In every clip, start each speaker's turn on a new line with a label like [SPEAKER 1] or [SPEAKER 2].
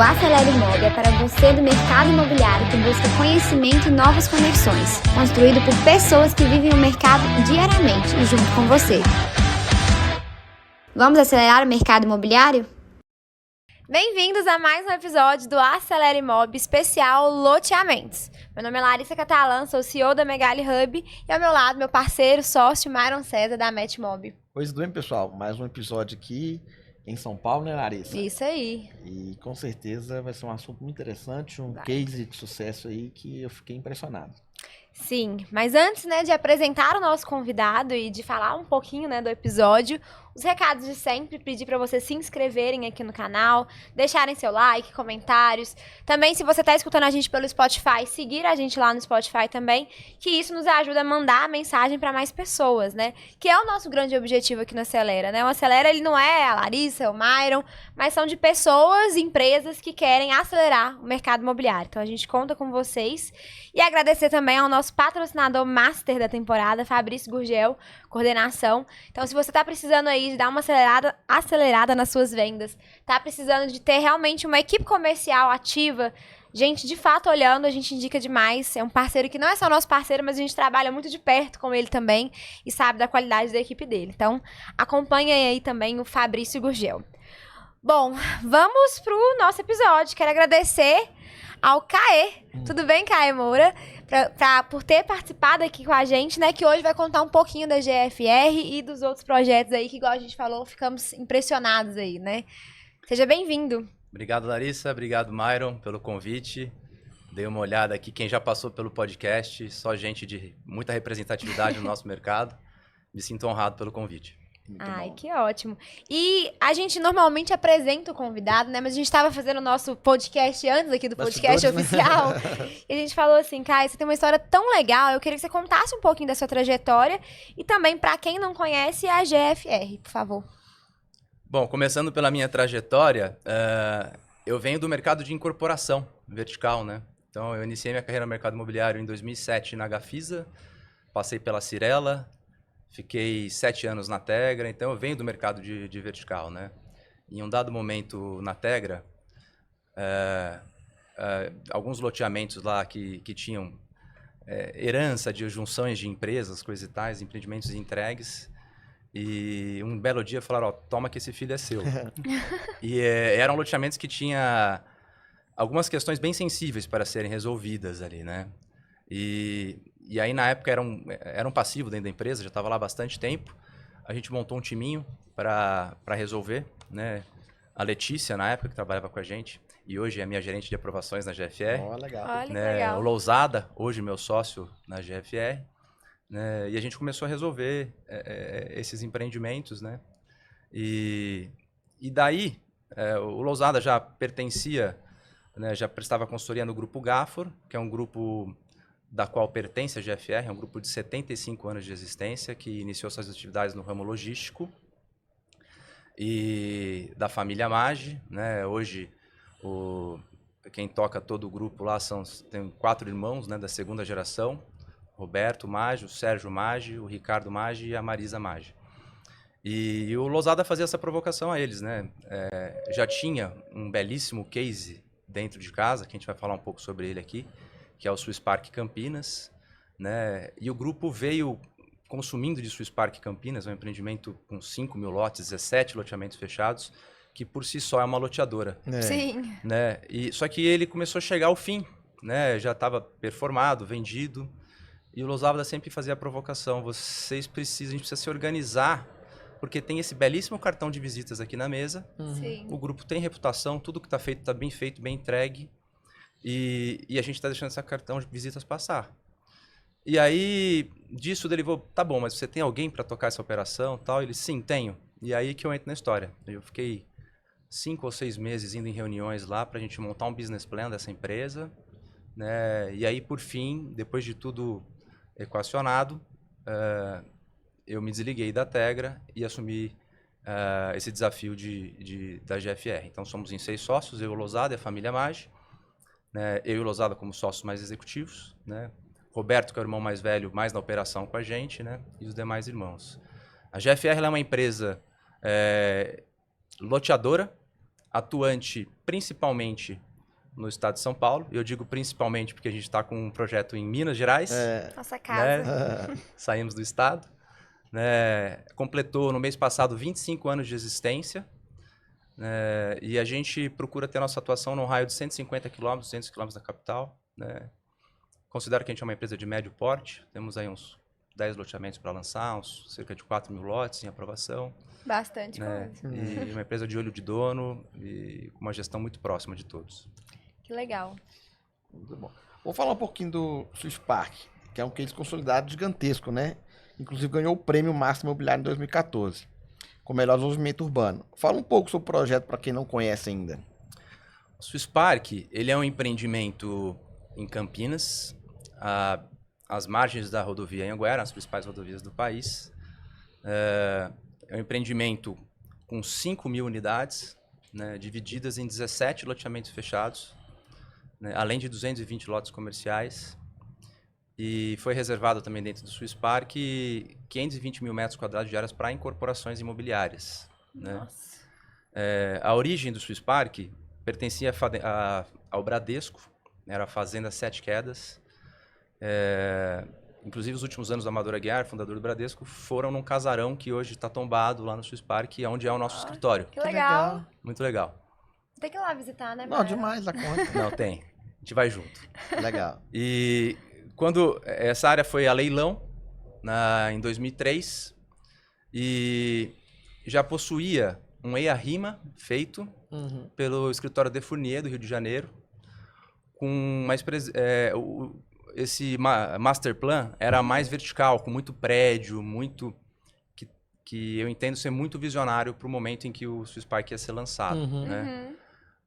[SPEAKER 1] O Acelera Imob é para você do mercado imobiliário que busca conhecimento e novas conexões, construído por pessoas que vivem o mercado diariamente e junto com você. Vamos acelerar o mercado imobiliário?
[SPEAKER 2] Bem-vindos a mais um episódio do Acelera Imob especial Loteamentos. Meu nome é Larissa Catalã, sou CEO da Megali Hub e ao meu lado meu parceiro, sócio Myron César da Metmob.
[SPEAKER 3] Pois tudo bem, pessoal? Mais um episódio aqui em São Paulo, né, Larissa?
[SPEAKER 2] Isso aí.
[SPEAKER 3] E com certeza vai ser um assunto muito interessante, case de sucesso aí que eu fiquei impressionado.
[SPEAKER 2] Sim, mas antes, de apresentar o nosso convidado e de falar um pouquinho, do episódio, os recados de sempre, pedir para vocês se inscreverem aqui no canal, deixarem seu like, comentários. Também, se você está escutando a gente pelo Spotify, seguir a gente lá no Spotify também, que isso nos ajuda a mandar a mensagem para mais pessoas, Que é o nosso grande objetivo aqui no Acelera, O Acelera, ele não é a Larissa, o Myron, mas são de pessoas, empresas que querem acelerar o mercado imobiliário. Então, a gente conta com vocês e agradecer também ao nosso patrocinador master da temporada, Fabrício Gurgel, coordenação. Então, se você está precisando aí de dar uma acelerada nas suas vendas, está precisando de ter realmente uma equipe comercial ativa, gente de fato olhando, a gente indica demais. É um parceiro que não é só nosso parceiro, mas a gente trabalha muito de perto com ele também e sabe da qualidade da equipe dele. Então, acompanhem aí também o Fabrício Gurgel. Bom, vamos para o nosso episódio. Quero agradecer ao Caê. Tudo bem, Caê Moura? Por ter participado aqui com a gente, que hoje vai contar um pouquinho da GFR e dos outros projetos aí, que igual a gente falou, ficamos impressionados aí, Seja bem-vindo.
[SPEAKER 4] Obrigado, Larissa. Obrigado, Myron, pelo convite. Dei uma olhada aqui, quem já passou pelo podcast, só gente de muita representatividade no nosso mercado. Me sinto honrado pelo convite.
[SPEAKER 2] Ai, que ótimo. E a gente normalmente apresenta o convidado, mas a gente estava fazendo o nosso podcast antes aqui do podcast oficial. E a gente falou assim, Caio, você tem uma história tão legal, eu queria que você contasse um pouquinho da sua trajetória e também, para quem não conhece, a GFR, por favor.
[SPEAKER 4] Bom, começando pela minha trajetória, eu venho do mercado de incorporação vertical, Então, eu iniciei minha carreira no mercado imobiliário em 2007 na Gafisa, passei pela Cirela, fiquei 7 anos na Tegra, então eu venho do mercado de vertical, Em um dado momento na Tegra, alguns loteamentos lá que tinham herança de junções de empresas, coisas e tais, empreendimentos entregues, e um belo dia falaram, toma que esse filho é seu. E eram loteamentos que tinha algumas questões bem sensíveis para serem resolvidas ali, E aí, na época, era um passivo dentro da empresa, já estava lá há bastante tempo. A gente montou um timinho para resolver, A Letícia, na época, que trabalhava com a gente, e hoje é minha gerente de aprovações na GFR.
[SPEAKER 3] Legal.
[SPEAKER 2] Olha, que legal.
[SPEAKER 4] O Lousada, hoje meu sócio na GFR. E a gente começou a resolver esses empreendimentos, E daí, o Lousada já pertencia, já prestava consultoria no Grupo Gafor, que é um grupo da qual pertence a GFR, é um grupo de 75 anos de existência, que iniciou suas atividades no ramo logístico, e da família Maggi, Hoje, quem toca todo o grupo lá tem 4 irmãos, da segunda geração, Roberto Maggi, o Sérgio Maggi, o Ricardo Maggi e a Marisa Maggi. E o Lousada fazia essa provocação a eles, já tinha um belíssimo case dentro de casa, que a gente vai falar um pouco sobre ele aqui, que é o Swiss Park Campinas, E o grupo veio consumindo de Swiss Park Campinas, um empreendimento com 5 mil lotes, 17 loteamentos fechados, que por si só é uma loteadora.
[SPEAKER 2] Sim.
[SPEAKER 4] Só que ele começou a chegar ao fim, Já estava performado, vendido, e o Lousada sempre fazia a provocação, a gente precisa se organizar, porque tem esse belíssimo cartão de visitas aqui na mesa,
[SPEAKER 2] Sim.
[SPEAKER 4] O grupo tem reputação, tudo que está feito, bem entregue, e a gente está deixando esse cartão de visitas passar. E aí, disso derivou, tá bom, mas você tem alguém para tocar essa operação e tal? Ele, sim, tenho. E aí que eu entro na história. Eu fiquei 5 ou 6 meses indo em reuniões lá para a gente montar um business plan dessa empresa, E aí, por fim, depois de tudo equacionado, eu me desliguei da Tegra e assumi esse desafio da GFR. Então, somos em 6 sócios, eu, o Lousada e a família Maggi. Eu e o Lousada como sócios mais executivos, Roberto, que é o irmão mais velho, mais na operação com a gente, e os demais irmãos. A GFR é uma empresa loteadora, atuante principalmente no estado de São Paulo. Eu digo principalmente porque a gente está com um projeto em Minas Gerais.
[SPEAKER 2] Nossa casa.
[SPEAKER 4] Né? Saímos do estado. Né? Completou no mês passado 25 anos de existência. Né? E a gente procura ter nossa atuação num raio de 150 quilômetros, 200 quilômetros da capital. Né? Considero que a gente é uma empresa de médio porte. Temos aí uns 10 loteamentos para lançar, uns cerca de 4 mil lotes em aprovação.
[SPEAKER 2] Bastante
[SPEAKER 4] Né?
[SPEAKER 2] coisa.
[SPEAKER 4] E uma empresa de olho de dono e com uma gestão muito próxima de todos.
[SPEAKER 2] Que legal.
[SPEAKER 3] Muito bom. Vou falar um pouquinho do Swiss Park, que é um case consolidado gigantesco, né? Inclusive ganhou o prêmio Máximo Imobiliário em 2014, com o melhor desenvolvimento urbano. Fala um pouco sobre o projeto para quem não conhece ainda.
[SPEAKER 4] O Swiss Park, ele é um empreendimento em Campinas, às margens da rodovia Anhanguera, as principais rodovias do país. É um empreendimento com 5.000 unidades, né, divididas em 17 loteamentos fechados, né, além de 220 lotes comerciais. E foi reservado também dentro do Swiss Park 520 mil metros quadrados de áreas para incorporações imobiliárias. Né?
[SPEAKER 2] Nossa.
[SPEAKER 4] A origem do Swiss Park pertencia ao Bradesco, era a Fazenda Sete Quedas. Inclusive, os últimos anos do Amador Aguiar, fundador do Bradesco, foram num casarão que hoje está tombado lá no Swiss Park, onde é o nosso escritório.
[SPEAKER 2] Que legal.
[SPEAKER 4] Muito legal.
[SPEAKER 2] Tem que ir lá visitar, né?
[SPEAKER 3] Não, demais a conta.
[SPEAKER 4] Não, tem. A gente vai junto.
[SPEAKER 3] Legal.
[SPEAKER 4] E quando essa área foi a leilão, em 2003, e já possuía um EIA-RIMA feito pelo escritório de Fournier, do Rio de Janeiro, com esse master plan era mais vertical, com muito prédio, muito que eu entendo ser muito visionário para o momento em que o Swiss Park ia ser lançado, né?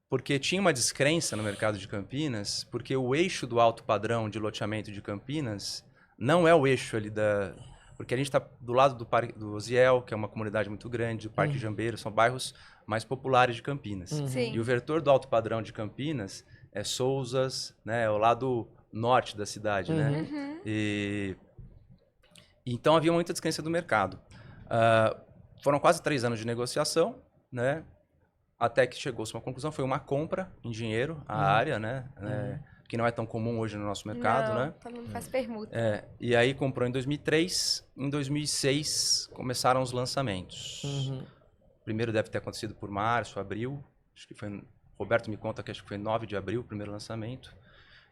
[SPEAKER 4] Porque tinha uma descrença no mercado de Campinas, porque o eixo do alto padrão de loteamento de Campinas não é o eixo ali da... Porque a gente está do lado do Parque do Osiel, que é uma comunidade muito grande, do Parque Jambeiro, são bairros mais populares de Campinas.
[SPEAKER 2] Sim.
[SPEAKER 4] E o vetor do alto padrão de Campinas é Sousas, né? É o lado norte da cidade, né? E então havia muita descrença do mercado. Foram quase 3 anos de negociação, né? Até que chegou-se a uma conclusão, foi uma compra em dinheiro, a área, né? Que não é tão comum hoje no nosso mercado,
[SPEAKER 2] Não,
[SPEAKER 4] né?
[SPEAKER 2] todo mundo faz permuta.
[SPEAKER 4] E aí comprou em 2003, em 2006 começaram os lançamentos. O primeiro deve ter acontecido por março, abril, acho que foi, Roberto me conta que acho que foi 9 de abril o primeiro lançamento.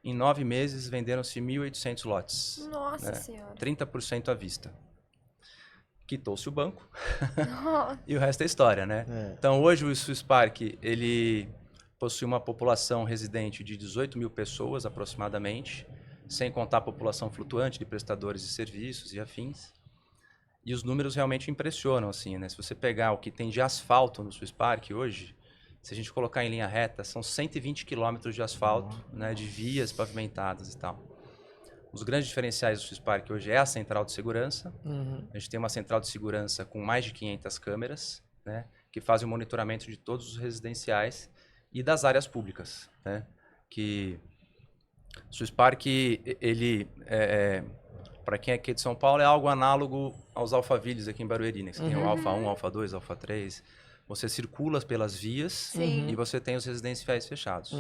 [SPEAKER 4] Em 9 meses venderam-se 1.800 lotes.
[SPEAKER 2] Nossa
[SPEAKER 4] né?
[SPEAKER 2] Senhora.
[SPEAKER 4] 30% à vista. Quitou-se o banco e o resto é história, né? Então hoje o Swiss Park, ele possui uma população residente de 18 mil pessoas aproximadamente, sem contar a população flutuante de prestadores de serviços e afins. E os números realmente impressionam, assim, né? Se você pegar o que tem de asfalto no Swiss Park hoje, se a gente colocar em linha reta, são 120 quilômetros de asfalto, né? De vias pavimentadas e tal. Os grandes diferenciais do Swiss Park hoje é a central de segurança. A gente tem uma central de segurança com mais de 500 câmeras, né? Que fazem o monitoramento de todos os residenciais e das áreas públicas, né? Que o Swiss Park, ele, para quem é aqui de São Paulo, é algo análogo aos Alphavilles aqui em Barueri, né? Você tem o Alfa 1, Alfa 2, Alfa 3. Você circula pelas vias e você tem os residenciais fechados.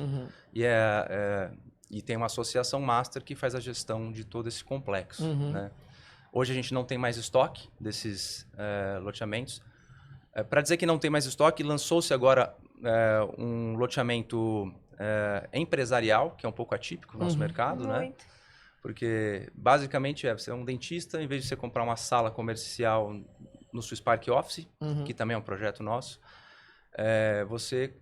[SPEAKER 4] E tem uma associação master que faz a gestão de todo esse complexo, né? Hoje a gente não tem mais estoque desses loteamentos. Para dizer que não tem mais estoque, lançou-se agora um loteamento empresarial, que é um pouco atípico no nosso mercado, né? Porque, basicamente, você é um dentista, em vez de você comprar uma sala comercial no Swiss Park Office, que também é um projeto nosso, você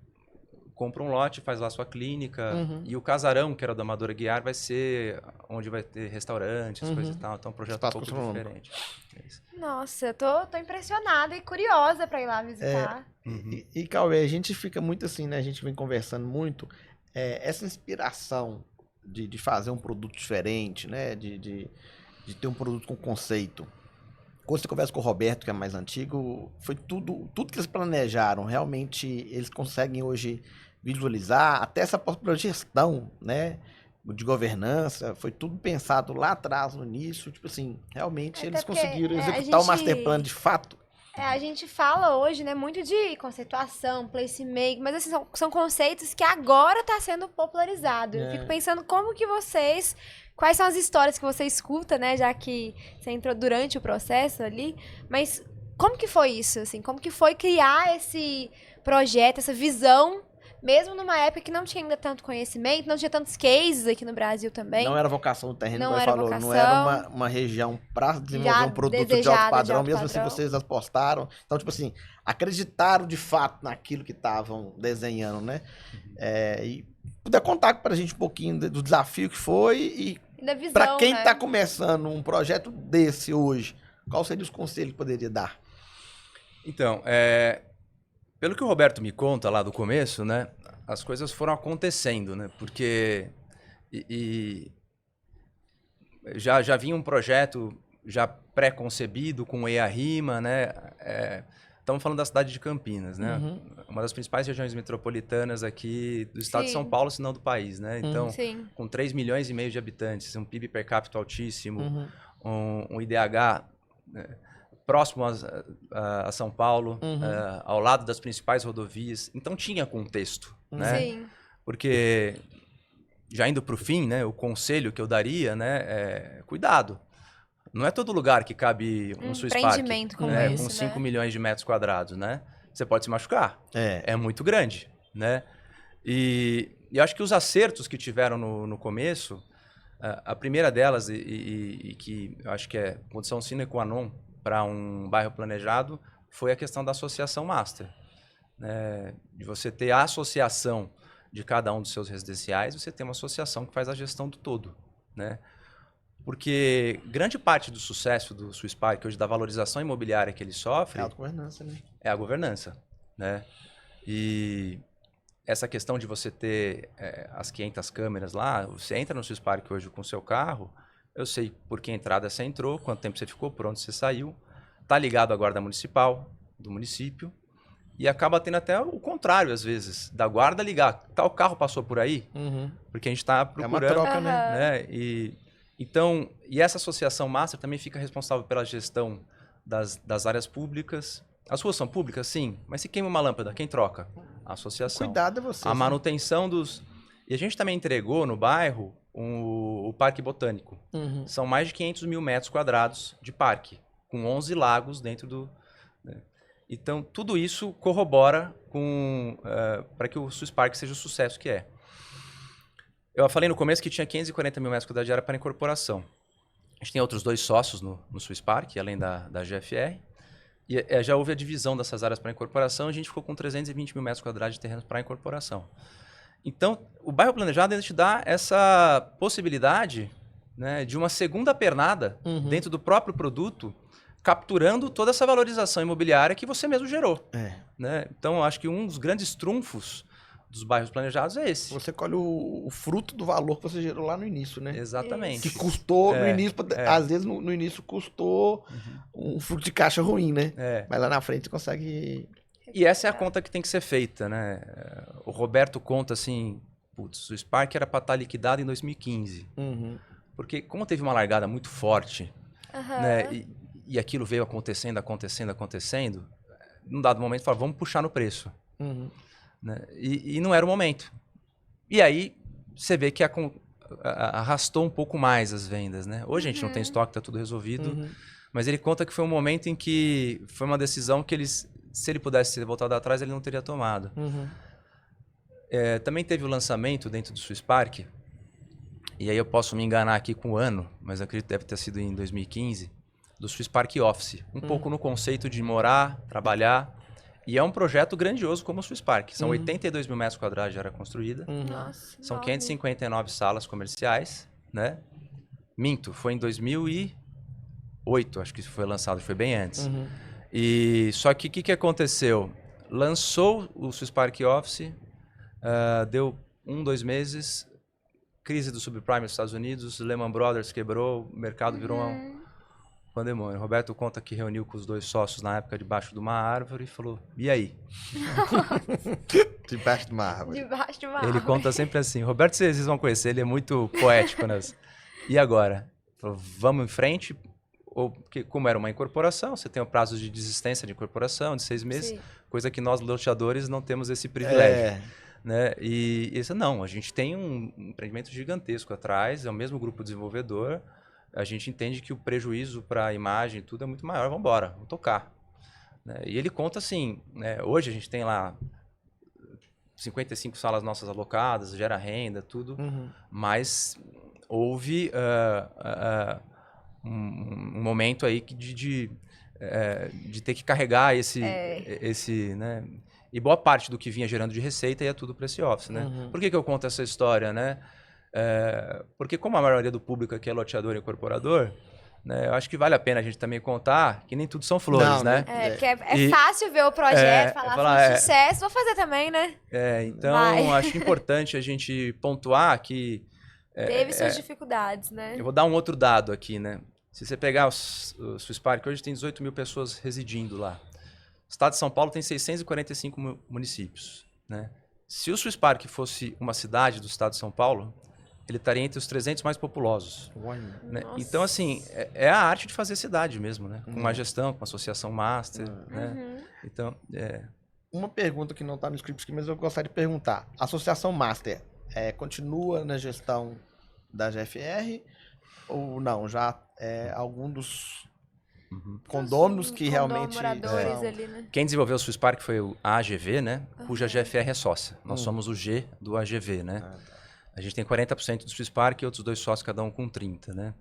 [SPEAKER 4] compra um lote, faz lá a sua clínica, e o casarão, que era do Amador Aguiar, vai ser onde vai ter restaurante, as coisas e tal. Então, é um projeto um pouco diferente.
[SPEAKER 2] Nossa, eu tô impressionada e curiosa pra ir lá visitar.
[SPEAKER 3] E Cauê, a gente fica muito assim, né? A gente vem conversando muito, essa inspiração de fazer um produto diferente, né? De ter um produto com conceito. Quando você conversa com o Roberto, que é mais antigo, foi tudo que eles planejaram, realmente eles conseguem hoje visualizar, até essa própria gestão, né, de governança, foi tudo pensado lá atrás, no início, tipo assim, realmente
[SPEAKER 2] Até
[SPEAKER 3] eles
[SPEAKER 2] porque,
[SPEAKER 3] conseguiram executar o master plan de fato.
[SPEAKER 2] A gente fala hoje, né, muito de conceituação, placemaking, mas assim, são conceitos que agora tá sendo popularizado. Eu fico pensando como que vocês, quais são as histórias que você escuta, né, já que você entrou durante o processo ali, mas como que foi isso, assim, como que foi criar esse projeto, essa visão, mesmo numa época que não tinha ainda tanto conhecimento, não tinha tantos cases aqui no Brasil também.
[SPEAKER 3] Não era vocação do terreno,
[SPEAKER 2] Não
[SPEAKER 3] como
[SPEAKER 2] era
[SPEAKER 3] falou,
[SPEAKER 2] vocação.
[SPEAKER 3] não era uma região para desenvolver
[SPEAKER 2] Já
[SPEAKER 3] um produto de
[SPEAKER 2] desejada,
[SPEAKER 3] alto padrão,
[SPEAKER 2] de alto
[SPEAKER 3] mesmo
[SPEAKER 2] padrão.
[SPEAKER 3] assim vocês apostaram. Então, tipo assim, acreditaram de fato naquilo que estavam desenhando, né? E puder contar pra gente um pouquinho do desafio que foi e
[SPEAKER 2] Da visão,
[SPEAKER 3] para quem
[SPEAKER 2] né?
[SPEAKER 3] tá começando um projeto desse hoje, qual seria os conselhos que poderia dar?
[SPEAKER 4] Então, pelo que o Roberto me conta lá do começo, né? As coisas foram acontecendo, né? Porque já vinha um projeto já pré-concebido com EA-RIMA, né? Estamos falando da cidade de Campinas, né? Uma das principais regiões metropolitanas aqui do estado de São
[SPEAKER 2] Sim.
[SPEAKER 4] Paulo, se não do país, né? Então,
[SPEAKER 2] Sim.
[SPEAKER 4] com 3,5 milhões de habitantes, um PIB per capita altíssimo, um IDH próximo a São Paulo, ao lado das principais rodovias. Então tinha contexto, né?
[SPEAKER 2] Sim.
[SPEAKER 4] Porque, já indo para o fim, né, o conselho que eu daria, né, é cuidado. Não é todo lugar que cabe um Swiss Park,
[SPEAKER 2] empreendimento como
[SPEAKER 4] né,
[SPEAKER 2] esse,
[SPEAKER 4] com 5
[SPEAKER 2] né?
[SPEAKER 4] milhões de metros quadrados, né? Você pode se machucar. É muito grande, né? E acho que os acertos que tiveram no começo, a primeira delas, e que eu acho que é condição sine qua non para um bairro planejado, foi a questão da associação master. Né? De você ter a associação de cada um dos seus residenciais, você tem uma associação que faz a gestão do todo, né? Porque grande parte do sucesso do Swiss Park, hoje da valorização imobiliária que ele sofre,
[SPEAKER 3] É a governança, né?
[SPEAKER 4] é a governança, né? E essa questão de você ter as 500 câmeras lá, você entra no Swiss Park hoje com o seu carro, eu sei por que entrada você entrou, quanto tempo você ficou, por onde você saiu, tá ligado à guarda municipal do município, e acaba tendo até o contrário, às vezes, da guarda ligar. Tal carro passou por aí, porque a gente está procurando.
[SPEAKER 3] É uma troca,
[SPEAKER 4] né? Então, essa associação master também fica responsável pela gestão das áreas públicas. As ruas são públicas, sim, mas se queima uma lâmpada, quem troca? A associação.
[SPEAKER 3] Cuidado é você.
[SPEAKER 4] A manutenção dos... E a gente também entregou no bairro o Parque Botânico. São mais de 500 mil metros quadrados de parque, com 11 lagos dentro do... né? Então, tudo isso corrobora para que o Swiss Park seja o sucesso que é. Eu falei no começo que tinha 540 mil metros quadrados de área para incorporação. A gente tem outros 2 sócios no Swiss Park, além da GFR. E já houve a divisão dessas áreas para incorporação, a gente ficou com 320 mil metros quadrados de terreno para incorporação. Então, o bairro planejado ainda te dá essa possibilidade, né, de uma segunda pernada dentro do próprio produto, capturando toda essa valorização imobiliária que você mesmo gerou. Né? Então, acho que um dos grandes trunfos dos bairros planejados é esse.
[SPEAKER 3] Você colhe o fruto do valor que você gerou lá no início, né?
[SPEAKER 4] Exatamente.
[SPEAKER 3] Que custou no início, às vezes no início custou um fluxo de caixa ruim, né? Mas lá na frente você consegue...
[SPEAKER 4] E essa é a conta que tem que ser feita, né? O Roberto conta assim, putz, o Swiss Park era para estar liquidado em 2015. Porque como teve uma largada muito forte, né? E aquilo veio acontecendo, num dado momento falou, vamos puxar no preço. Né? E não era o momento. E aí você vê que arrastou um pouco mais as vendas, né? Hoje a gente não tem estoque, tá tudo resolvido. Mas ele conta que foi um momento em que foi uma decisão que se ele pudesse ter voltado atrás, ele não teria tomado. Também teve o lançamento dentro do Swiss Park, e aí eu posso me enganar aqui com o ano, mas eu acredito que deve ter sido em 2015, do Swiss Park Office. Um pouco no conceito de morar, trabalhar. E é um projeto grandioso como o Swiss Park. São 82 mil metros quadrados de área construída.
[SPEAKER 2] Nossa,
[SPEAKER 4] São 559 salas comerciais, né? Minto, foi em 2008, acho que isso foi lançado, foi bem antes. E só que o que aconteceu? Lançou o Swiss Park Office, deu 2 meses, crise do subprime nos Estados Unidos, Lehman Brothers quebrou, o mercado virou um pandemônio. Roberto conta que reuniu com os 2 sócios na época debaixo de uma árvore e falou, e aí?
[SPEAKER 3] Debaixo de uma árvore.
[SPEAKER 2] Debaixo de uma árvore.
[SPEAKER 4] Ele conta sempre assim, Roberto vocês vão conhecer, ele é muito poético, né? E agora? Falou, vamos em frente Porque como era uma incorporação, você tem o prazo de desistência de incorporação de 6 meses,
[SPEAKER 2] Sim.
[SPEAKER 4] coisa que nós loteadores não temos esse privilégio.
[SPEAKER 3] É.
[SPEAKER 4] Né? E isso não, a gente tem um empreendimento gigantesco atrás, é o mesmo grupo desenvolvedor, a gente entende que o prejuízo para a imagem e tudo é muito maior, vamos embora, vamos tocar. Né? E ele conta assim, né? Hoje a gente tem lá 55 salas nossas alocadas, gera renda, tudo, mas houve um momento aí de ter que carregar esse né? E boa parte do que vinha gerando de receita ia tudo para esse office, né? Por que eu conto essa história, né? Porque como a maioria do público aqui é loteador e incorporador, né, eu acho que vale a pena a gente também contar que nem tudo são flores, né?
[SPEAKER 2] Porque é fácil ver o projeto, falar sucesso, vou fazer também, né?
[SPEAKER 4] Então, acho importante a gente pontuar que...
[SPEAKER 2] Teve suas dificuldades, né?
[SPEAKER 4] Eu vou dar um outro dado aqui, né? Se você pegar o Swiss Park, hoje tem 18 mil pessoas residindo lá. O estado de São Paulo tem 645 municípios, né? Se o Swiss Park fosse uma cidade do estado de São Paulo, ele estaria entre os 300 mais populosos. Né? Então, assim, é a arte de fazer cidade mesmo, né? Com uma gestão, com uma associação master, né? Então,
[SPEAKER 3] Uma pergunta que não está no script aqui, mas eu gostaria de perguntar. A associação master continua na gestão da GFR ou não? Já algum dos condôminos que realmente...
[SPEAKER 2] moradores ali, né?
[SPEAKER 4] Quem desenvolveu o Swiss Park foi a AGV, né? Cuja GFR é sócia. Nós somos o G do AGV, né? A gente tem 40% do Swiss Park e outros 2 sócios, cada um com 30%, né?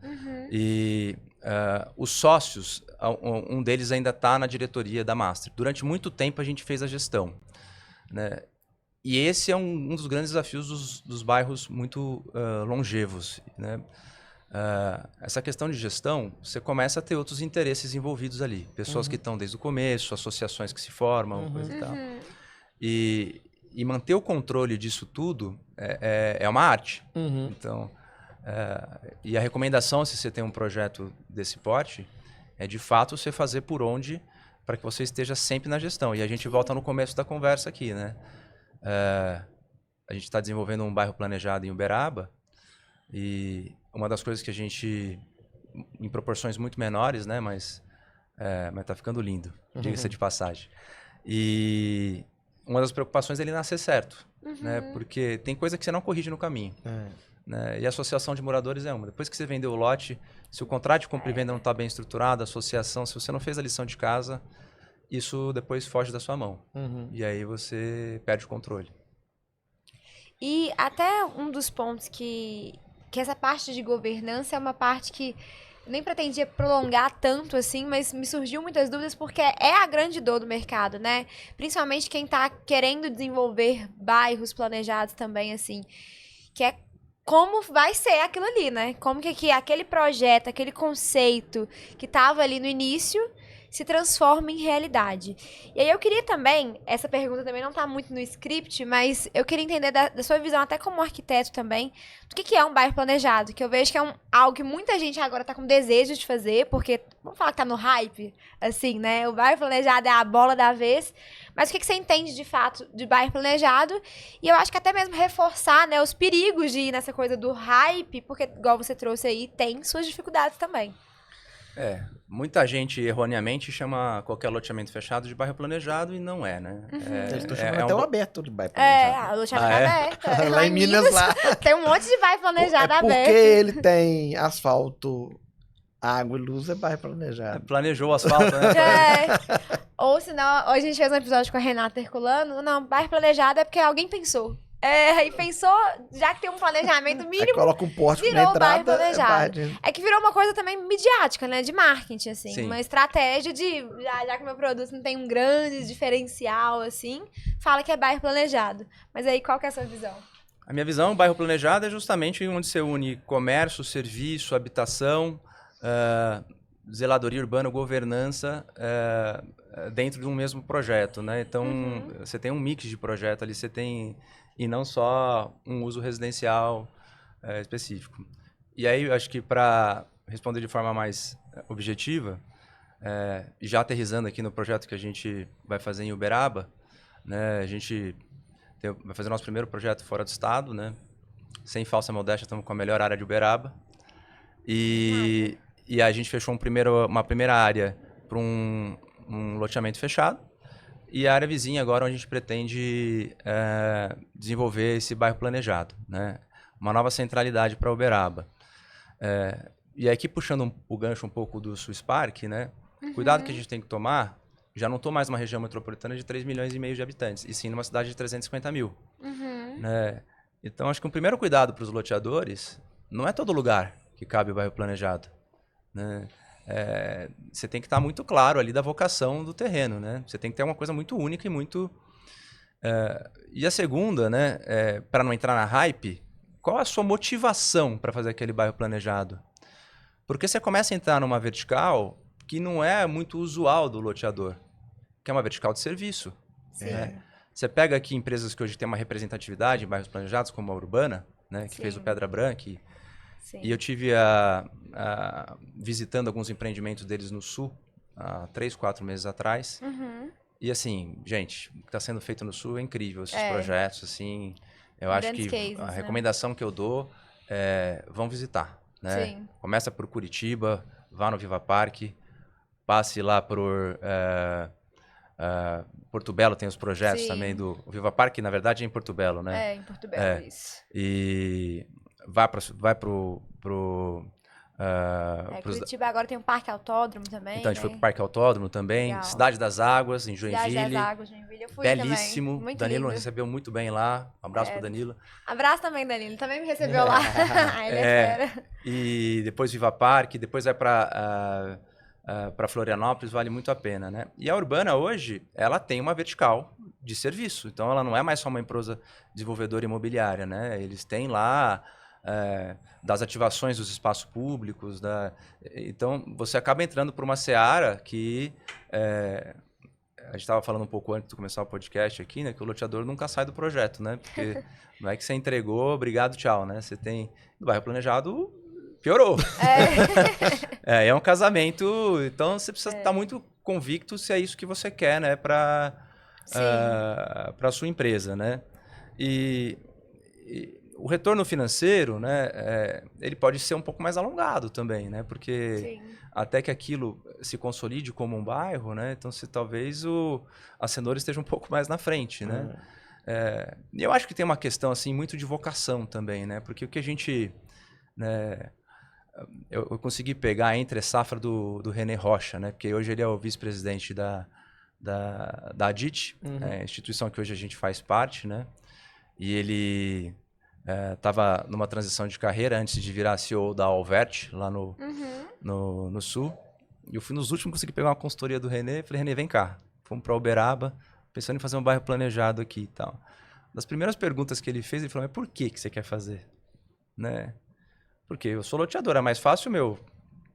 [SPEAKER 4] E os sócios, um deles ainda está na diretoria da Master. Durante muito tempo a gente fez a gestão, né? E esse é um dos grandes desafios dos bairros muito longevos, né? Essa questão de gestão, você começa a ter outros interesses envolvidos ali. Pessoas que estão desde o começo, associações que se formam, coisa e tal. E manter o controle disso tudo é uma arte. Então, e a recomendação, se você tem um projeto desse porte, é de fato você fazer por onde para que você esteja sempre na gestão. E a gente volta no começo da conversa aqui, né? A gente está desenvolvendo um bairro planejado em Uberaba e uma das coisas que a gente, em proporções muito menores, né? Mas tá ficando lindo, diga-se de passagem. E uma das preocupações é ele nascer certo, né? Porque tem coisa que você não corrige no caminho. Né? E a associação de moradores é uma. Depois que você vendeu o lote, se o contrato de compra e venda não está bem estruturado, a associação, se você não fez a lição de casa, isso depois foge da sua mão. E aí você perde o controle.
[SPEAKER 2] E até um dos pontos que essa parte de governança é uma parte que nem pretendia prolongar tanto assim, mas me surgiu muitas dúvidas porque é a grande dor do mercado, né? Principalmente quem tá querendo desenvolver bairros planejados também, assim, que é como vai ser aquilo ali, né? Como que aquele projeto, aquele conceito que tava ali no início se transforma em realidade. E aí eu queria também, essa pergunta também não tá muito no script, mas eu queria entender da sua visão, até como arquiteto também, do que é um bairro planejado, que eu vejo que é algo que muita gente agora tá com desejo de fazer, porque, vamos falar que tá no hype, assim, né? O bairro planejado é a bola da vez, mas o que você entende de fato de bairro planejado? E eu acho que até mesmo reforçar, né, os perigos de ir nessa coisa do hype, porque, igual você trouxe aí, tem suas dificuldades também.
[SPEAKER 4] Muita gente erroneamente chama qualquer loteamento fechado de bairro planejado e não é, né?
[SPEAKER 3] Eles estão chamando até o aberto de bairro planejado.
[SPEAKER 2] O loteamento aberto.
[SPEAKER 3] Lá em Minas, lá.
[SPEAKER 2] Tem um monte de bairro planejado aberto.
[SPEAKER 3] Porque ele tem asfalto, água e luz, é bairro planejado.
[SPEAKER 4] Planejou o asfalto, né?
[SPEAKER 2] Ou senão, hoje a gente fez um episódio com a Renata Herculano. Não, bairro planejado é porque alguém pensou. E pensou, já que tem um planejamento mínimo,
[SPEAKER 3] aí coloca um pórtico na entrada,
[SPEAKER 2] bairro planejado. É que virou uma coisa também midiática, né? De marketing, assim. Sim. Uma estratégia de, já que meu produto não tem um grande diferencial, assim, fala que é bairro planejado. Mas aí, qual que é a sua visão?
[SPEAKER 4] A minha visão, bairro planejado é justamente onde você une comércio, serviço, habitação, zeladoria urbana, governança, dentro de um mesmo projeto, né? Então, você tem um mix de projeto ali, você tem... E não só um uso residencial específico. E aí, eu acho que para responder de forma mais objetiva, já aterrissando aqui no projeto que a gente vai fazer em Uberaba, né, a gente vai fazer nosso primeiro projeto fora do estado, né? Sem falsa modéstia, estamos com a melhor área de Uberaba. E E a gente fechou uma primeira área para um loteamento fechado. E a área vizinha agora onde a gente pretende desenvolver esse bairro planejado, né? Uma nova centralidade para Uberaba. E aqui puxando o gancho um pouco do Swiss Park, né? Cuidado que a gente tem que tomar, já não estou mais numa região metropolitana de 3,5 milhões de habitantes, e sim numa cidade de 350 mil. Né? Então acho que um primeiro cuidado para os loteadores, não é todo lugar que cabe o bairro planejado. Né? Você tem que estar muito claro ali da vocação do terreno, né? Você tem que ter uma coisa muito única e muito... E a segunda, né, para não entrar na hype, qual a sua motivação para fazer aquele bairro planejado? Porque você começa a entrar numa vertical que não é muito usual do loteador, que é uma vertical de serviço. Né? Você pega aqui empresas que hoje têm uma representatividade em bairros planejados, como a Urbana, né, que fez o Pedra Branca, e eu tive visitando alguns empreendimentos deles no Sul, há 3, 4 meses atrás. E assim, gente, o que está sendo feito no Sul é incrível, esses projetos, assim. Eu acho que
[SPEAKER 2] cases,
[SPEAKER 4] a recomendação que eu dou é vão visitar, né?
[SPEAKER 2] Sim.
[SPEAKER 4] Começa por Curitiba, vá no Viva Parque, passe lá por Porto Belo, tem os projetos também do Viva Parque, na verdade é em Porto Belo, né?
[SPEAKER 2] Em Porto Belo, isso.
[SPEAKER 4] E vai pro
[SPEAKER 2] Curitiba agora tem um Parque Autódromo também.
[SPEAKER 4] Então a gente foi pro Parque Autódromo também.
[SPEAKER 2] Legal.
[SPEAKER 4] Cidade das Águas, em Joinville.
[SPEAKER 2] Cidade das Águas, Joinville. Eu fui
[SPEAKER 4] belíssimo.
[SPEAKER 2] também. Muito
[SPEAKER 4] Danilo
[SPEAKER 2] lindo.
[SPEAKER 4] recebeu muito bem lá. Um abraço pro Danilo.
[SPEAKER 2] Abraço também, Danilo. Também me recebeu lá. Ele espera.
[SPEAKER 4] E depois Viva Parque, depois vai para Florianópolis, vale muito a pena, né? E a Urbana hoje, ela tem uma vertical de serviço. Então ela não é mais só uma empresa desenvolvedora imobiliária, né? Eles têm lá das ativações dos espaços públicos. Então você acaba entrando por uma seara que a gente estava falando um pouco antes de começar o podcast aqui, né? Que o loteador nunca sai do projeto, né? Porque não é que você entregou, obrigado, tchau, né? Você tem no bairro planejado, piorou. É um casamento, então você precisa estar muito convicto se é isso que você quer, né? Para a sua empresa, né? E o retorno financeiro, né? Ele pode ser um pouco mais alongado também, né? Porque até que aquilo se consolide como um bairro, né? Então, talvez a cenoura esteja um pouco mais na frente, né? E eu acho que tem uma questão assim muito de vocação também, né? Porque o que a gente, né, eu consegui pegar entre a safra do René Rocha, né? Porque hoje ele é o vice-presidente da ADIT, instituição que hoje a gente faz parte, né? E ele estava numa transição de carreira antes de virar CEO da Alvert, lá no Sul. E eu fui nos últimos, consegui pegar uma consultoria do René. Falei, René, vem cá. Fomos para Uberaba, pensando em fazer um bairro planejado aqui e tal. Das primeiras perguntas que ele fez, ele falou, mas por que você quer fazer? Né? Porque eu sou loteador, é mais fácil,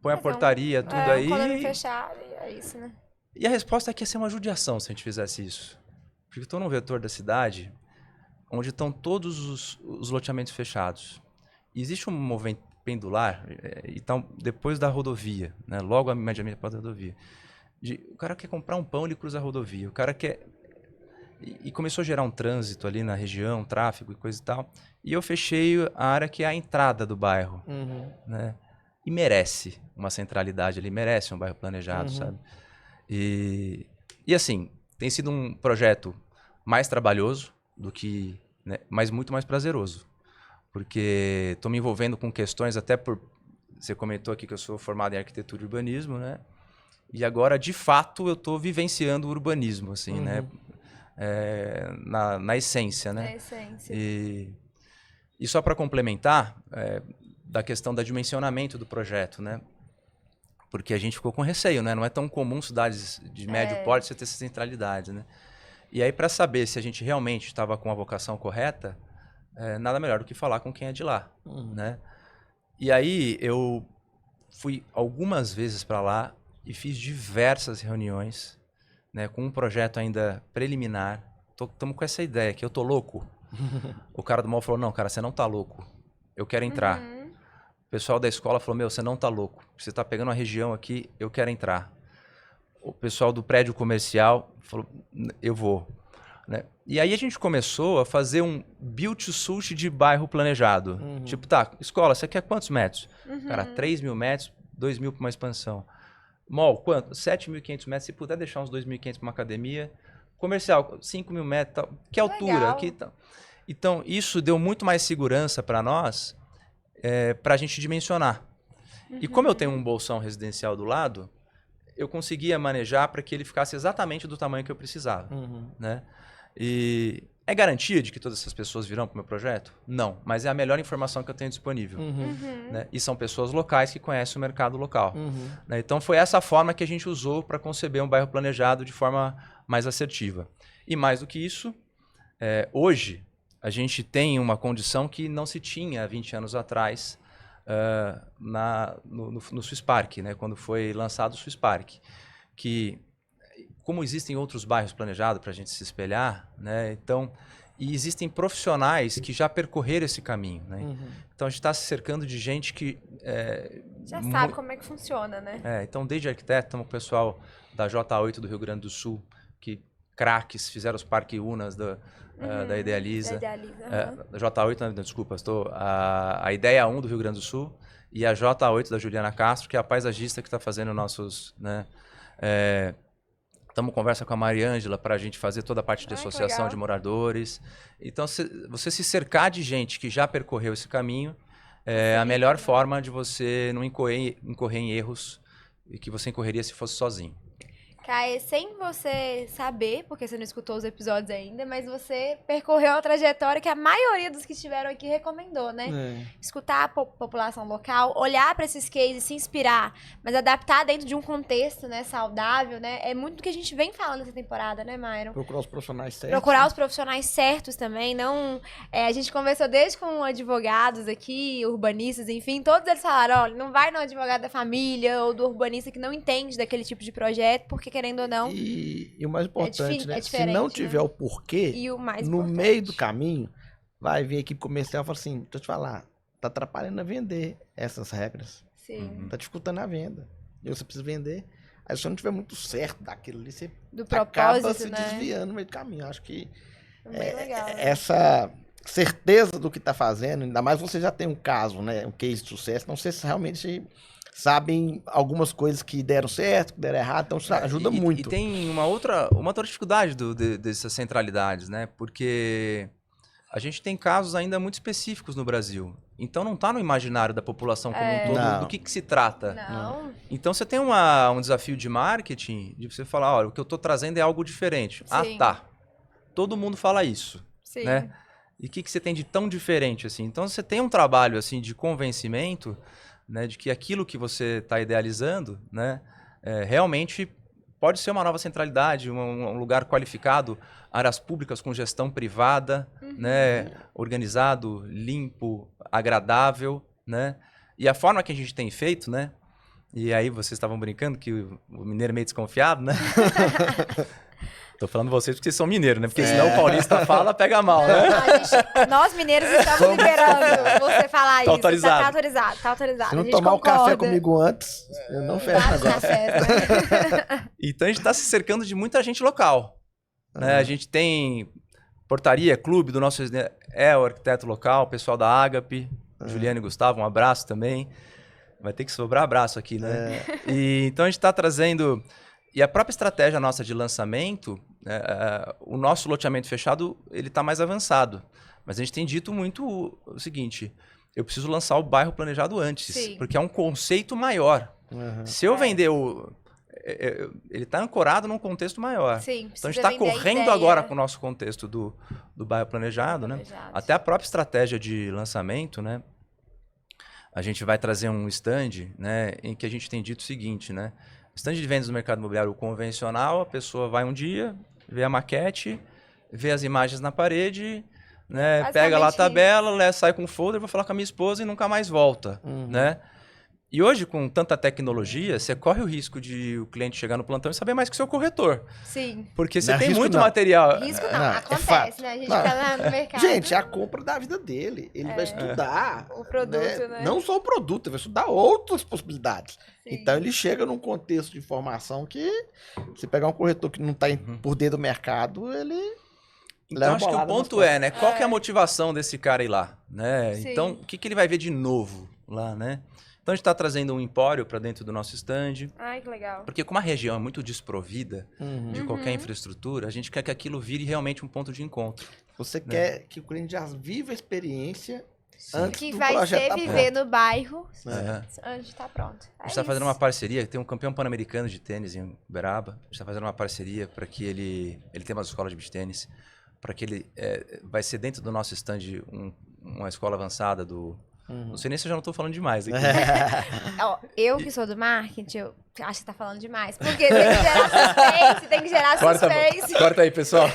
[SPEAKER 4] põe a portaria, tudo aí.
[SPEAKER 2] Condomínio fechado, e é isso, né?
[SPEAKER 4] E a resposta é que ia ser uma judiação se a gente fizesse isso. Porque eu estou num vetor da cidade onde estão todos os loteamentos fechados. E existe um movimento pendular, então, depois da rodovia, né? Logo imediatamente após a rodovia. O cara quer comprar um pão, ele cruza a rodovia. O cara quer... E começou a gerar um trânsito ali na região, tráfego e coisa e tal. E eu fechei a área que é a entrada do bairro. Né? E merece uma centralidade ali, merece um bairro planejado, sabe? E assim, tem sido um projeto mais trabalhoso do que... né, mas muito mais prazeroso. Porque estou me envolvendo com questões até por... Você comentou aqui que eu sou formado em arquitetura e urbanismo, né? E agora, de fato, eu estou vivenciando o urbanismo, assim, né? Na essência, né?
[SPEAKER 2] Na essência.
[SPEAKER 4] E só para complementar, da questão do dimensionamento do projeto, né? Porque a gente ficou com receio, né? Não é tão comum cidades de médio porte você ter essa centralidade, né? E aí, para saber se a gente realmente estava com a vocação correta, nada melhor do que falar com quem é de lá, né? E aí, eu fui algumas vezes para lá e fiz diversas reuniões, né, com um projeto ainda preliminar. Estamos com essa ideia que eu tô louco. O cara do mall falou, não, cara, você não tá louco. Eu quero entrar. O pessoal da escola falou, você não tá louco. Você tá pegando uma região aqui, eu quero entrar. O pessoal do prédio comercial falou, eu vou. Né? E aí a gente começou a fazer um build to suit de bairro planejado. Tipo, tá, escola, você quer quantos metros? Cara, 3.000 metros 2.000 para uma expansão. Mall, quanto? 7.500 metros. Se puder deixar uns 2.500 para uma academia. Comercial, 5.000 metros. Tal. Que altura?
[SPEAKER 2] Legal.
[SPEAKER 4] Que tal. Então, isso deu muito mais segurança para nós, para a gente dimensionar. E como eu tenho um bolsão residencial do lado, eu conseguia manejar para que ele ficasse exatamente do tamanho que eu precisava. Né? E é garantia de que todas essas pessoas virão para o meu projeto? Não, mas é a melhor informação que eu tenho disponível. Né? E são pessoas locais que conhecem o mercado local. Né? Então foi essa forma que a gente usou para conceber um bairro planejado de forma mais assertiva. E mais do que isso, hoje a gente tem uma condição que não se tinha há 20 anos atrás no Swiss Park, né? Quando foi lançado o Swiss Park. Que, como existem outros bairros planejados para a gente se espelhar, né? Então, e existem profissionais que já percorreram esse caminho. Né? Então a gente está se cercando de gente que...
[SPEAKER 2] Já sabe como é que funciona, né?
[SPEAKER 4] Então, desde arquiteto, estamos com o pessoal da J8 do Rio Grande do Sul, que craques, fizeram os parques Unas da Idealiza. Da J8, não, desculpa, a Ideia 1 do Rio Grande do Sul e a J8 da Juliana Castro, que é a paisagista que está fazendo nossos... Né, estamos em conversa com a Mariângela para a gente fazer toda a parte de associação de moradores. Então, você se cercar de gente que já percorreu esse caminho é a melhor forma de você não incorrer em erros e que você incorreria se fosse sozinho.
[SPEAKER 2] Caê, sem você saber, porque você não escutou os episódios ainda, mas você percorreu a trajetória que a maioria dos que estiveram aqui recomendou, né? Escutar a população local, olhar para esses cases, se inspirar, mas adaptar dentro de um contexto, né, saudável, né? É muito do que a gente vem falando nessa temporada, né, Myron?
[SPEAKER 3] Procurar os profissionais certos.
[SPEAKER 2] Procurar os profissionais certos também, não... a gente conversou desde com advogados aqui, urbanistas, enfim, todos eles falaram, olha, não vai no advogado da família ou do urbanista que não entende daquele tipo de projeto, porque querendo ou não...
[SPEAKER 3] E o mais importante, né? Se
[SPEAKER 2] diferente,
[SPEAKER 3] não tiver o porquê, no meio do caminho, vai vir a equipe comercial e fala assim, deixa eu te falar, tá atrapalhando a vender essas regras.
[SPEAKER 2] Sim.
[SPEAKER 3] Tá dificultando a venda. E você precisa vender. Aí se você não tiver muito certo daquilo ali, você
[SPEAKER 2] do
[SPEAKER 3] acaba
[SPEAKER 2] propósito,
[SPEAKER 3] se
[SPEAKER 2] né?
[SPEAKER 3] desviando no meio do caminho. Acho que
[SPEAKER 2] legal, né?
[SPEAKER 3] essa certeza do que tá fazendo, ainda mais você já tem um caso, né? Um case de sucesso, não sei se realmente... sabem algumas coisas que deram certo, que deram errado, então isso ajuda muito.
[SPEAKER 4] E tem uma outra dificuldade dessas centralidades, né? Porque a gente tem casos ainda muito específicos no Brasil. Então não está no imaginário da população como um todo
[SPEAKER 3] Não.
[SPEAKER 4] do que se trata.
[SPEAKER 2] Não.
[SPEAKER 4] Então você tem um desafio de marketing, de você falar, olha, o que eu estou trazendo é algo diferente.
[SPEAKER 2] Sim.
[SPEAKER 4] Ah, tá. Todo mundo fala isso.
[SPEAKER 2] Sim.
[SPEAKER 4] Né? E o que você tem de tão diferente assim? Então você tem um trabalho assim de convencimento, né, de que aquilo que você está idealizando, né, realmente pode ser uma nova centralidade, um lugar qualificado, áreas públicas com gestão privada, né, organizado, limpo, agradável, né? E a forma que a gente tem feito, né? E aí vocês estavam brincando que o mineiro é meio desconfiado, né? Tô falando vocês porque vocês são mineiros, né? Porque senão o paulista fala, pega mal, né?
[SPEAKER 2] Nós mineiros estamos liberando você falar isso.
[SPEAKER 4] Autorizado.
[SPEAKER 2] Tá autorizado, tá autorizado.
[SPEAKER 3] Se não
[SPEAKER 2] a gente
[SPEAKER 3] tomar o café
[SPEAKER 2] concorda.
[SPEAKER 3] comigo antes, eu não fecho
[SPEAKER 2] Vários
[SPEAKER 3] agora.
[SPEAKER 2] cafés, né?
[SPEAKER 4] Então a gente está se cercando de muita gente local. Né? A gente tem portaria, clube do nosso... o arquiteto local, o pessoal da Agape, Juliano e Gustavo, um abraço também. Vai ter que sobrar abraço aqui, né? Então a gente está trazendo... E a própria estratégia nossa de lançamento, o nosso loteamento fechado, ele está mais avançado. Mas a gente tem dito muito o seguinte, eu preciso lançar o bairro planejado antes,
[SPEAKER 2] Sim.
[SPEAKER 4] porque é um conceito maior. Se eu vender ele está ancorado num contexto maior.
[SPEAKER 2] Sim,
[SPEAKER 4] então a gente
[SPEAKER 2] precisa
[SPEAKER 4] está
[SPEAKER 2] vender a
[SPEAKER 4] correndo
[SPEAKER 2] ideia.
[SPEAKER 4] agora com o nosso contexto do bairro planejado, né? Até a própria estratégia de lançamento, né? A gente vai trazer um stand, né, em que a gente tem dito o seguinte, né? Stand de vendas no mercado imobiliário convencional, a pessoa vai um dia, vê a maquete, vê as imagens na parede, né, pega lá a tabela, sai com o folder, vou falar com a minha esposa e nunca mais volta, né? E hoje, com tanta tecnologia, você corre o risco de o cliente chegar no plantão e saber mais que o seu corretor.
[SPEAKER 2] Sim.
[SPEAKER 4] Porque você
[SPEAKER 3] Não,
[SPEAKER 4] tem
[SPEAKER 3] risco
[SPEAKER 4] muito
[SPEAKER 3] não.
[SPEAKER 4] material.
[SPEAKER 2] Risco não,
[SPEAKER 3] Não, é
[SPEAKER 2] acontece,
[SPEAKER 3] fato.
[SPEAKER 2] né? A gente
[SPEAKER 3] Não.
[SPEAKER 2] tá lá no mercado.
[SPEAKER 3] Gente, é a compra da vida dele. Ele vai estudar
[SPEAKER 2] o produto, né?
[SPEAKER 3] Não só o produto, ele vai estudar outras possibilidades.
[SPEAKER 2] Sim.
[SPEAKER 3] Então ele chega num contexto de informação que, se pegar um corretor que não está por dentro do mercado, ele...
[SPEAKER 4] Então acho que o ponto né? Qual que é a motivação desse cara ir lá? Né?
[SPEAKER 2] Sim.
[SPEAKER 4] Então, o que ele vai ver de novo lá, né? Então a gente está trazendo um empório para dentro do nosso stand,
[SPEAKER 2] Ai, que legal.
[SPEAKER 4] porque como a região é muito desprovida de qualquer infraestrutura, a gente quer que aquilo vire realmente um ponto de encontro.
[SPEAKER 3] Você quer que o cliente já viva a experiência antes
[SPEAKER 2] Que
[SPEAKER 3] do
[SPEAKER 2] vai
[SPEAKER 3] projeto
[SPEAKER 2] ser
[SPEAKER 3] tá
[SPEAKER 2] viver
[SPEAKER 3] pronto.
[SPEAKER 2] no bairro
[SPEAKER 4] É.
[SPEAKER 2] antes de estar pronto.
[SPEAKER 4] A gente está fazendo uma parceria, tem um campeão pan-americano de tênis em Uberaba. A gente está fazendo uma parceria para que ele tem uma escola de beach tênis, para que ele vai ser dentro do nosso stand uma escola avançada do... Não sei nem se eu já não estou falando demais aqui.
[SPEAKER 2] Ó, eu que sou do marketing, eu acho que tá falando demais. Porque tem que gerar suspense, tem que gerar suspense.
[SPEAKER 4] Corta aí, pessoal.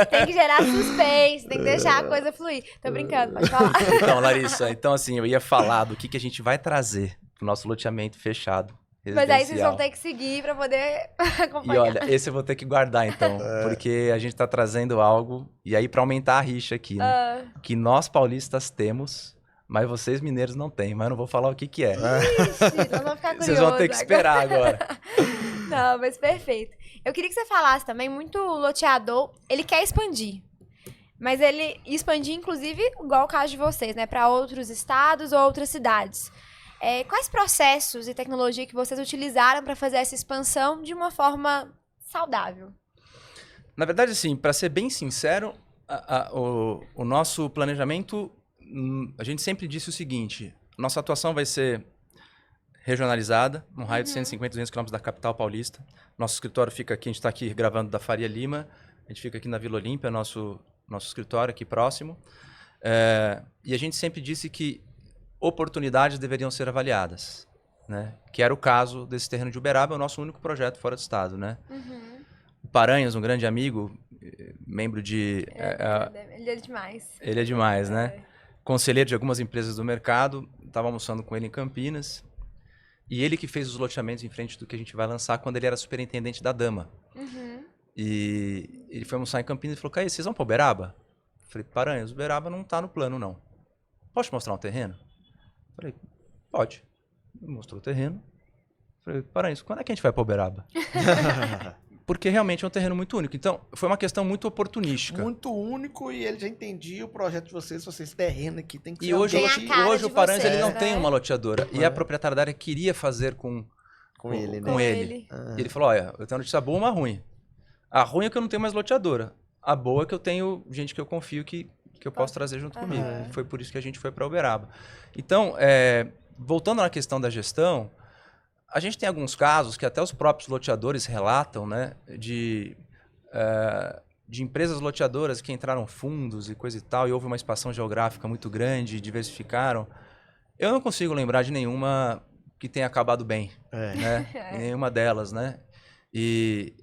[SPEAKER 2] Tem que gerar suspense, tem que deixar a coisa fluir. Tô brincando, pode falar.
[SPEAKER 4] Então, Larissa, assim, eu ia falar do que a gente vai trazer pro nosso loteamento fechado.
[SPEAKER 2] Mas aí vocês vão
[SPEAKER 4] residencial.
[SPEAKER 2] ter que seguir pra poder acompanhar.
[SPEAKER 4] E olha, esse eu vou ter que guardar então, porque a gente tá trazendo algo, e aí pra aumentar a rixa aqui, né? Que nós paulistas temos, mas vocês mineiros não têm, mas eu não vou falar o que é.
[SPEAKER 2] Ixi, nós vamos ficar curiosos.
[SPEAKER 4] Vocês vão ter que esperar agora.
[SPEAKER 2] Não, mas perfeito. Eu queria que você falasse também, muito loteador, ele quer expandir. Mas ele expandir, inclusive, igual o caso de vocês, né? Para outros estados ou outras cidades. Quais processos e tecnologia que vocês utilizaram para fazer essa expansão de uma forma saudável?
[SPEAKER 4] Na verdade, assim, para ser bem sincero, o nosso planejamento, a gente sempre disse o seguinte: nossa atuação vai ser regionalizada, num raio de 150, 200 km da capital paulista. Nosso escritório fica aqui, a gente está aqui gravando da Faria Lima, a gente fica aqui na Vila Olímpia, nosso escritório aqui próximo. E a gente sempre disse que oportunidades deveriam ser avaliadas, né? Que era o caso desse terreno de Uberaba, é o nosso único projeto fora do estado, né? O Paranhos, um grande amigo, membro de...
[SPEAKER 2] Ele é demais.
[SPEAKER 4] Ele é demais, né? Conselheiro de algumas empresas do mercado, estava almoçando com ele em Campinas, e ele que fez os loteamentos em frente do que a gente vai lançar quando ele era superintendente da Dama. E ele foi almoçar em Campinas e falou: Caí, vocês vão para Uberaba? Eu falei: Paranhos, Uberaba não está no plano, não. Posso te mostrar um terreno? Eu falei: pode. Ele mostrou o terreno. Eu falei: Paranhos, quando é que a gente vai para Uberaba? Porque realmente é um terreno muito único. Então, foi uma questão muito oportunística.
[SPEAKER 3] Muito único, e ele já entendia o projeto de vocês, esse terreno aqui tem que
[SPEAKER 4] E
[SPEAKER 3] ser
[SPEAKER 4] hoje,
[SPEAKER 2] Tem a
[SPEAKER 3] ambiente
[SPEAKER 2] cara
[SPEAKER 4] hoje
[SPEAKER 2] de
[SPEAKER 4] o Paranhos
[SPEAKER 2] vocês,
[SPEAKER 4] ele não
[SPEAKER 2] né?
[SPEAKER 4] tem uma loteadora. E a proprietária da área queria fazer com
[SPEAKER 3] ele, né?
[SPEAKER 4] com ele. E ele falou: olha, eu tenho uma notícia boa e uma ruim. A ruim é que eu não tenho mais loteadora. A boa é que eu tenho gente que eu confio que eu posso trazer junto comigo. Foi por isso que a gente foi para Uberaba. Então, voltando na questão da gestão, a gente tem alguns casos que até os próprios loteadores relatam, né, de empresas loteadoras que entraram fundos e coisa e tal, e houve uma expansão geográfica muito grande, diversificaram. Eu não consigo lembrar de nenhuma que tenha acabado bem, né? Nenhuma delas, né? E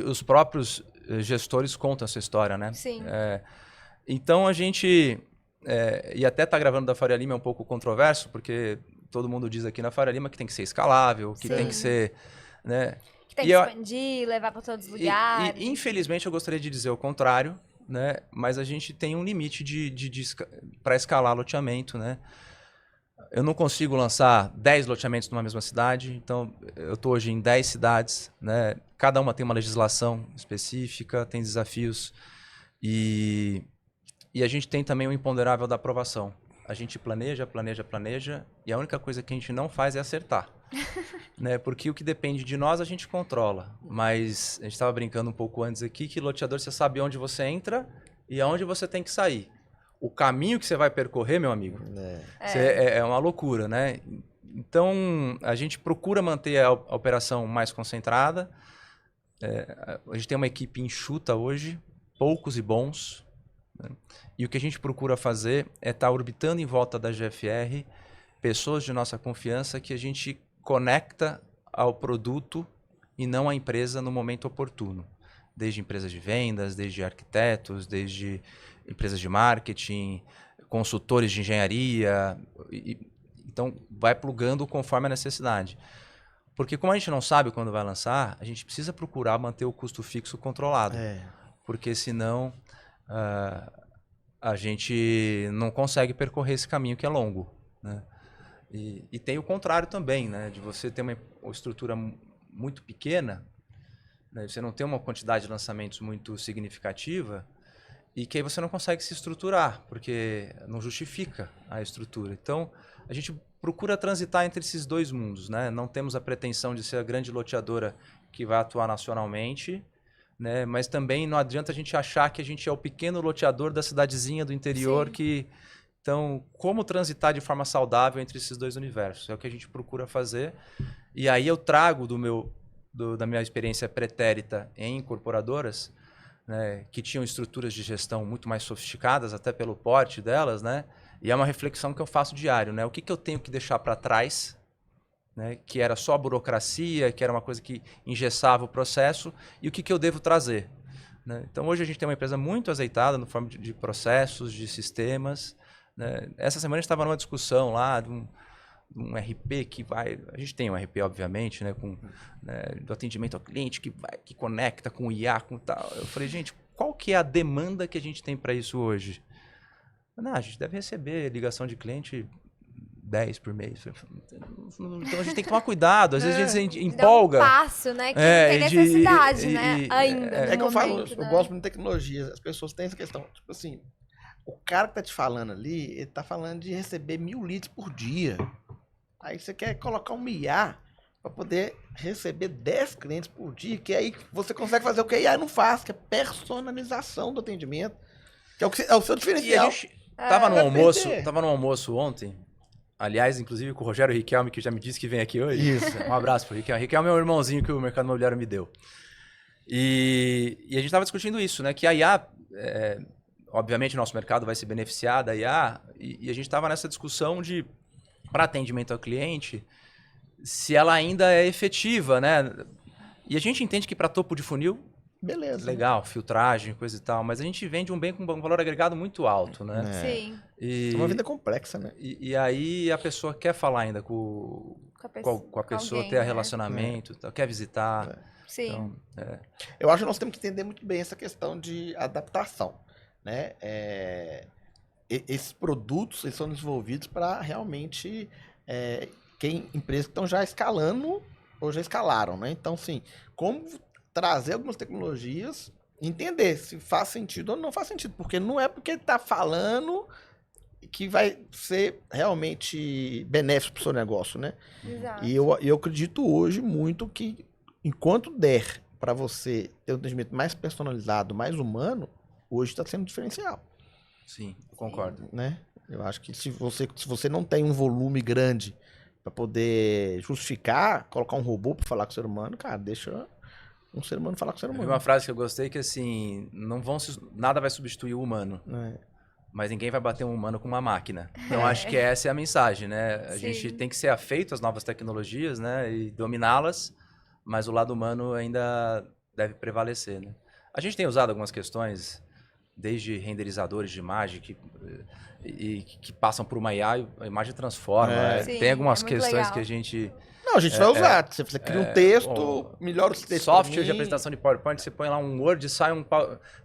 [SPEAKER 4] os próprios gestores contam essa história, né?
[SPEAKER 2] Sim.
[SPEAKER 4] Então a gente, e até tá gravando da Faria Lima, é um pouco controverso, porque todo mundo diz aqui na Faria Lima que tem que ser escalável, que tem que ser, né?
[SPEAKER 2] Que tem que expandir, levar para todos os lugares.
[SPEAKER 4] E infelizmente eu gostaria de dizer o contrário, né? Mas a gente tem um limite para escalar loteamento, né? Eu não consigo lançar 10 loteamentos numa mesma cidade, então eu estou hoje em 10 cidades, né? Cada uma tem uma legislação específica, tem desafios, e a gente tem também o imponderável da aprovação. A gente planeja, e a única coisa que a gente não faz é acertar. Né? Porque o que depende de nós a gente controla, mas a gente estava brincando um pouco antes aqui que loteador, você sabe onde você entra e aonde você tem que sair. O caminho que você vai percorrer, meu amigo, é uma loucura, né? Então, a gente procura manter a operação mais concentrada. A gente tem uma equipe enxuta hoje, poucos e bons, né? E o que a gente procura fazer é estar orbitando em volta da GFR pessoas de nossa confiança que a gente conecta ao produto e não à empresa no momento oportuno. Desde empresas de vendas, desde arquitetos, desde empresas de marketing, consultores de engenharia. Então, vai plugando conforme a necessidade. Porque como a gente não sabe quando vai lançar, a gente precisa procurar manter o custo fixo controlado. Porque senão a gente não consegue percorrer esse caminho que é longo, né? E tem o contrário também, né? De você ter uma estrutura muito pequena, né? Você não tem uma quantidade de lançamentos muito significativa, e que aí você não consegue se estruturar, porque não justifica a estrutura. Então, a gente procura transitar entre esses dois mundos, né? Não temos a pretensão de ser a grande loteadora que vai atuar nacionalmente, né? Mas também não adianta a gente achar que a gente é o pequeno loteador da cidadezinha do interior
[SPEAKER 2] Sim.
[SPEAKER 4] que... Então, como transitar de forma saudável entre esses dois universos? É o que a gente procura fazer. E aí eu trago da minha experiência pretérita em incorporadoras, né, que tinham estruturas de gestão muito mais sofisticadas, até pelo porte delas, né? E é uma reflexão que eu faço diário, né? O que eu tenho que deixar para trás, né, que era só burocracia, que era uma coisa que engessava o processo, e o que eu devo trazer, né? Então, hoje a gente tem uma empresa muito azeitada no forma de processos, de sistemas, né? Essa semana a gente estava numa discussão lá de um RP que vai... A gente tem um RP, obviamente, né, né, do atendimento ao cliente, que conecta com o IA, com tal. Eu falei, gente, qual que é a demanda que a gente tem para isso hoje? Não, a gente deve receber ligação de cliente 10 por mês. Então a gente tem que tomar cuidado. Às vezes a gente empolga.
[SPEAKER 2] Dá um passo, né? Que não tem necessidade, né? Ainda.
[SPEAKER 3] É que eu falo,
[SPEAKER 2] momento,
[SPEAKER 3] eu
[SPEAKER 2] né?
[SPEAKER 3] gosto muito de tecnologia. As pessoas têm essa questão. Tipo assim, o cara que tá te falando ali, ele tá falando de receber 1000 leads por dia. Aí você quer colocar um IA para poder receber 10 clientes por dia, que aí você consegue fazer o que a IA não faz, que é personalização do atendimento, que é o seu
[SPEAKER 4] E a
[SPEAKER 3] diferencial.
[SPEAKER 4] gente tava no
[SPEAKER 3] Vai
[SPEAKER 4] almoço,
[SPEAKER 3] perder.
[SPEAKER 4] tava no almoço ontem. Aliás, inclusive com o Rogério Riquelme, que já me disse que vem aqui hoje.
[SPEAKER 3] Isso.
[SPEAKER 4] Um abraço pro Riquelme. Riquelme é o irmãozinho que o mercado imobiliário me deu. E a gente estava discutindo isso, né? Que a IA, obviamente, o nosso mercado vai se beneficiar da IA, e a gente estava nessa discussão de, para atendimento ao cliente, se ela ainda é efetiva, né? E a gente entende que para topo de funil,
[SPEAKER 3] Beleza.
[SPEAKER 4] legal, filtragem, coisa e tal, mas a gente vende um bem com um valor agregado muito alto, né?
[SPEAKER 3] É.
[SPEAKER 2] Sim.
[SPEAKER 4] E,
[SPEAKER 3] É uma vida complexa, né?
[SPEAKER 4] e aí a pessoa quer falar ainda com a pessoa,
[SPEAKER 2] alguém,
[SPEAKER 4] ter
[SPEAKER 2] né?
[SPEAKER 4] relacionamento, quer visitar.
[SPEAKER 2] Sim.
[SPEAKER 4] Então,
[SPEAKER 3] Eu acho que nós temos que entender muito bem essa questão de adaptação, né? Esses produtos eles são desenvolvidos para realmente empresas que estão já escalando ou já escalaram, né? Então, assim, como trazer algumas tecnologias, entender se faz sentido ou não faz sentido, porque não é porque está falando que vai ser realmente benéfico para o seu negócio, né?
[SPEAKER 2] Exato.
[SPEAKER 3] E eu acredito hoje muito que enquanto der para você ter um atendimento mais personalizado, mais humano, hoje está sendo diferencial,
[SPEAKER 4] sim, concordo.
[SPEAKER 3] né? Eu acho que se você não tem um volume grande para poder justificar, colocar um robô para falar com o ser humano, cara, deixa um ser humano falar com o ser
[SPEAKER 4] Eu vi
[SPEAKER 3] humano.
[SPEAKER 4] uma frase que eu gostei que assim, nada vai substituir o humano,
[SPEAKER 3] Né?
[SPEAKER 4] mas ninguém vai bater um humano com uma máquina. Então acho que essa é a mensagem, né? A
[SPEAKER 2] Sim.
[SPEAKER 4] gente tem que ser afeito às novas tecnologias, né, e dominá-las, mas o lado humano ainda deve prevalecer, né? A gente tem usado algumas questões, desde renderizadores de imagem que passam por uma IA e a imagem transforma. Né?
[SPEAKER 2] Sim,
[SPEAKER 4] Tem algumas
[SPEAKER 2] é muito
[SPEAKER 4] questões
[SPEAKER 2] legal.
[SPEAKER 4] que a gente...
[SPEAKER 3] Não, a gente vai usar. Você cria um texto, melhora o texto.
[SPEAKER 4] Software de apresentação de PowerPoint, você põe lá um Word, sai um...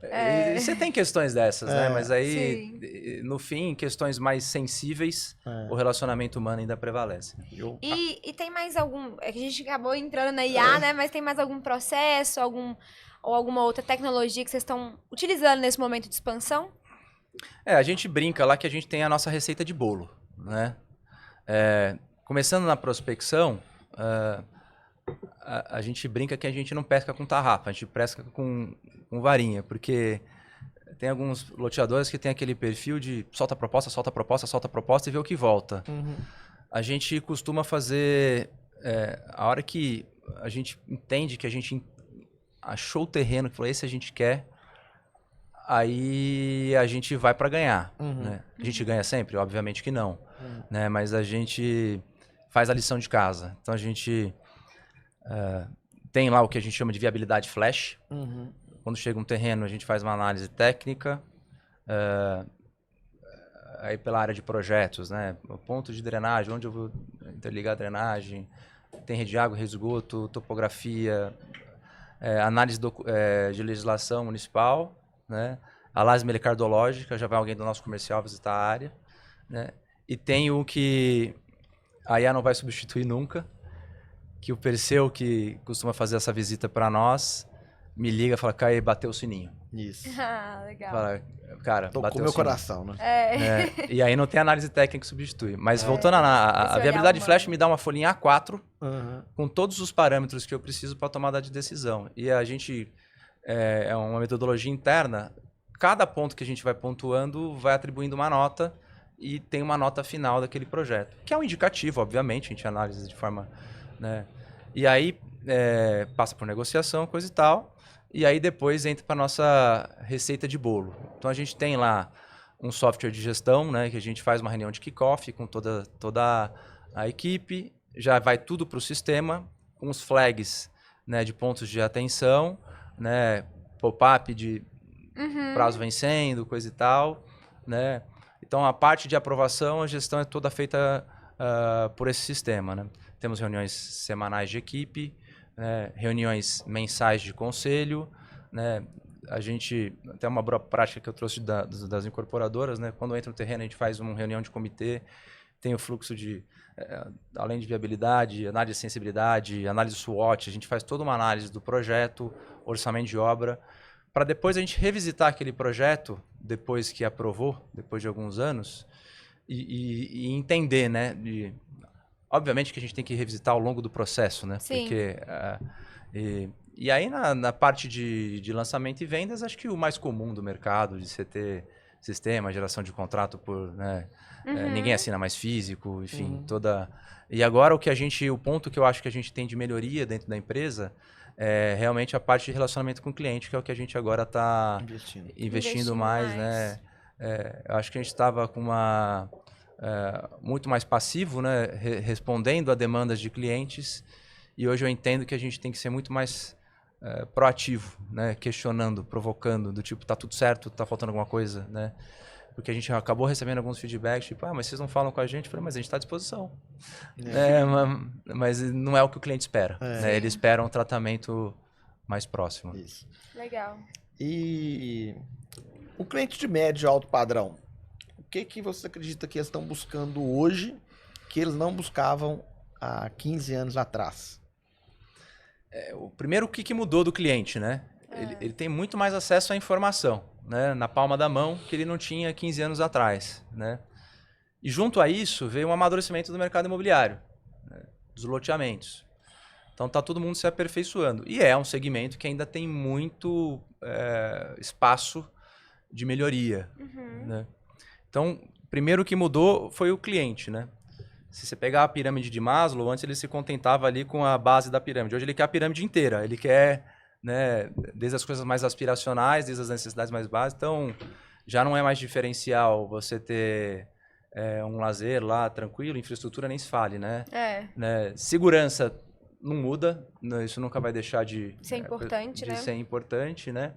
[SPEAKER 4] E você tem questões dessas, né? Mas aí, no fim, questões mais sensíveis, o relacionamento humano ainda prevalece.
[SPEAKER 2] E tem mais algum... É que a gente acabou entrando na IA, né? Mas tem mais algum processo, ou alguma outra tecnologia que vocês estão utilizando nesse momento de expansão?
[SPEAKER 4] A gente brinca lá que a gente tem a nossa receita de bolo, né? Começando na prospecção, a gente brinca que a gente não pesca com tarrafa, a gente pesca com varinha, porque tem alguns loteadores que tem aquele perfil de solta a proposta, solta a proposta, solta a proposta e vê o que volta.
[SPEAKER 3] Uhum.
[SPEAKER 4] A gente costuma fazer, a hora que a gente entende que a gente achou o terreno, que falou, esse a gente quer, aí a gente vai para ganhar. Né? A gente ganha sempre? Obviamente que não. Né? Mas a gente faz a lição de casa. Então a gente tem lá o que a gente chama de viabilidade flash. Quando chega um terreno, a gente faz uma análise técnica. Aí pela área de projetos, né? O ponto de drenagem, onde eu vou interligar a drenagem, tem rede de água, rede de esgoto, topografia, análise de legislação municipal, né? Análise melecardológica, já vai alguém do nosso comercial visitar a área, né? E tem o que a IA não vai substituir nunca, que o Perseu, que costuma fazer essa visita para nós, me liga e fala, Caê, bateu o sininho.
[SPEAKER 3] Isso.
[SPEAKER 2] Ah, legal.
[SPEAKER 4] Fala, cara,
[SPEAKER 3] Tocou
[SPEAKER 4] bateu
[SPEAKER 3] meu
[SPEAKER 4] assim,
[SPEAKER 3] coração, né?
[SPEAKER 2] É.
[SPEAKER 4] E aí não tem análise técnica que substitui. Mas voltando
[SPEAKER 2] Esse
[SPEAKER 4] a
[SPEAKER 2] olhar
[SPEAKER 4] viabilidade
[SPEAKER 2] humano.
[SPEAKER 4] flash me dá uma folhinha A4
[SPEAKER 3] Aham.
[SPEAKER 4] com todos os parâmetros que eu preciso para tomada de decisão. E a gente é uma metodologia interna. Cada ponto que a gente vai pontuando vai atribuindo uma nota e tem uma nota final daquele projeto, que é um indicativo, obviamente, a gente analisa de forma, né? E aí passa por negociação, coisa e tal, e aí depois entra para nossa receita de bolo. Então a gente tem lá um software de gestão, né, que a gente faz uma reunião de kickoff com toda a equipe, já vai tudo para o sistema, com os flags, né, de pontos de atenção, né, pop-up de prazo vencendo, coisa e tal, né? Então, a parte de aprovação, a gestão é toda feita por esse sistema, né? Temos reuniões semanais de equipe, né? Reuniões mensais de conselho, né? A gente, até uma boa prática que eu trouxe das incorporadoras, né? Quando entra no terreno, a gente faz uma reunião de comitê, tem o fluxo de, além de viabilidade, análise de sensibilidade, análise SWOT, a gente faz toda uma análise do projeto, orçamento de obra, para depois a gente revisitar aquele projeto, depois que aprovou, depois de alguns anos, e entender, né? Obviamente que a gente tem que revisitar ao longo do processo, né?
[SPEAKER 2] Sim.
[SPEAKER 4] Porque, e aí na parte de lançamento e vendas, acho que o mais comum do mercado, de você ter sistema, geração de contrato por, né? Ninguém assina mais físico, enfim, toda... E agora o ponto que eu acho que a gente tem de melhoria dentro da empresa é realmente a parte de relacionamento com o cliente, que é o que a gente agora está investindo mais, né? Eu acho que a gente estava com muito mais passivo, né? Respondendo a demandas de clientes, e hoje eu entendo que a gente tem que ser muito mais proativo, né? Questionando, provocando, do tipo, tá tudo certo, tá faltando alguma coisa, né? Porque a gente acabou recebendo alguns feedbacks, tipo, mas vocês não falam com a gente? Eu falei, mas a gente está à disposição. Mas não é o que o cliente espera. Né? Ele espera um tratamento mais próximo.
[SPEAKER 3] Isso.
[SPEAKER 2] Legal.
[SPEAKER 3] E o cliente de médio e alto padrão, o que você acredita que eles estão buscando hoje que eles não buscavam há 15 anos atrás?
[SPEAKER 4] O primeiro, o que mudou do cliente, né? Ele tem muito mais acesso à informação, né? Na palma da mão, que ele não tinha 15 anos atrás, né? E junto a isso, veio um amadurecimento do mercado imobiliário, né? Dos loteamentos. Então, está todo mundo se aperfeiçoando. E é um segmento que ainda tem muito espaço de melhoria, né? Então, primeiro o que mudou foi o cliente, né? Se você pegar a pirâmide de Maslow, antes ele se contentava ali com a base da pirâmide. Hoje ele quer a pirâmide inteira. Ele quer, né, desde as coisas mais aspiracionais, desde as necessidades mais básicas. Então, já não é mais diferencial você ter um lazer lá tranquilo, infraestrutura nem se fale, né? Segurança não muda, isso nunca vai deixar de
[SPEAKER 2] ser importante, né?
[SPEAKER 4] ser importante, né?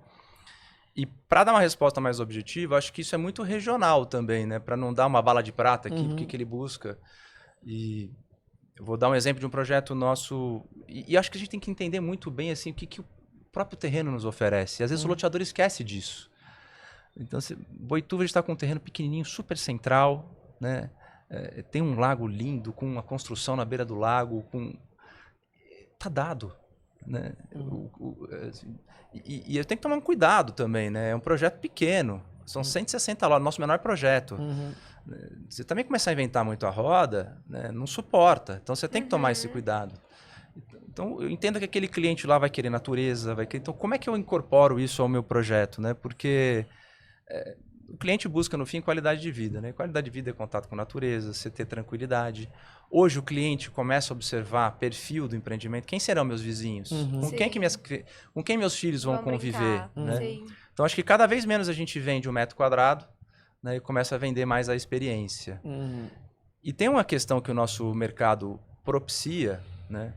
[SPEAKER 4] E para dar uma resposta mais objetiva, acho que isso é muito regional também, né? Para não dar uma bala de prata aqui, o que ele busca. E eu vou dar um exemplo de um projeto nosso, e acho que a gente tem que entender muito bem assim, o que o próprio terreno nos oferece. E às vezes o loteador esquece disso. Então, Boituva está com um terreno pequenininho, super central, né? Tem um lago lindo, com uma construção na beira do lago, tá dado, né? E eu tenho que tomar um cuidado também, né? É um projeto pequeno, são 160 lojas, nosso menor projeto. Você também começar a inventar muito a roda, né, não suporta. Então, você tem que tomar esse cuidado. Então, eu entendo que aquele cliente lá vai querer natureza, vai querer... Então, como é que eu incorporo isso ao meu projeto, né? Porque o cliente busca, no fim, qualidade de vida, né? Qualidade de vida é contato com a natureza, você ter tranquilidade. Hoje, o cliente começa a observar perfil do empreendimento. Quem serão meus vizinhos? Com quem meus filhos vão conviver? Né? Então, acho que cada vez menos a gente vende um metro quadrado, né, e começa a vender mais a experiência. E tem uma questão que o nosso mercado propicia, né?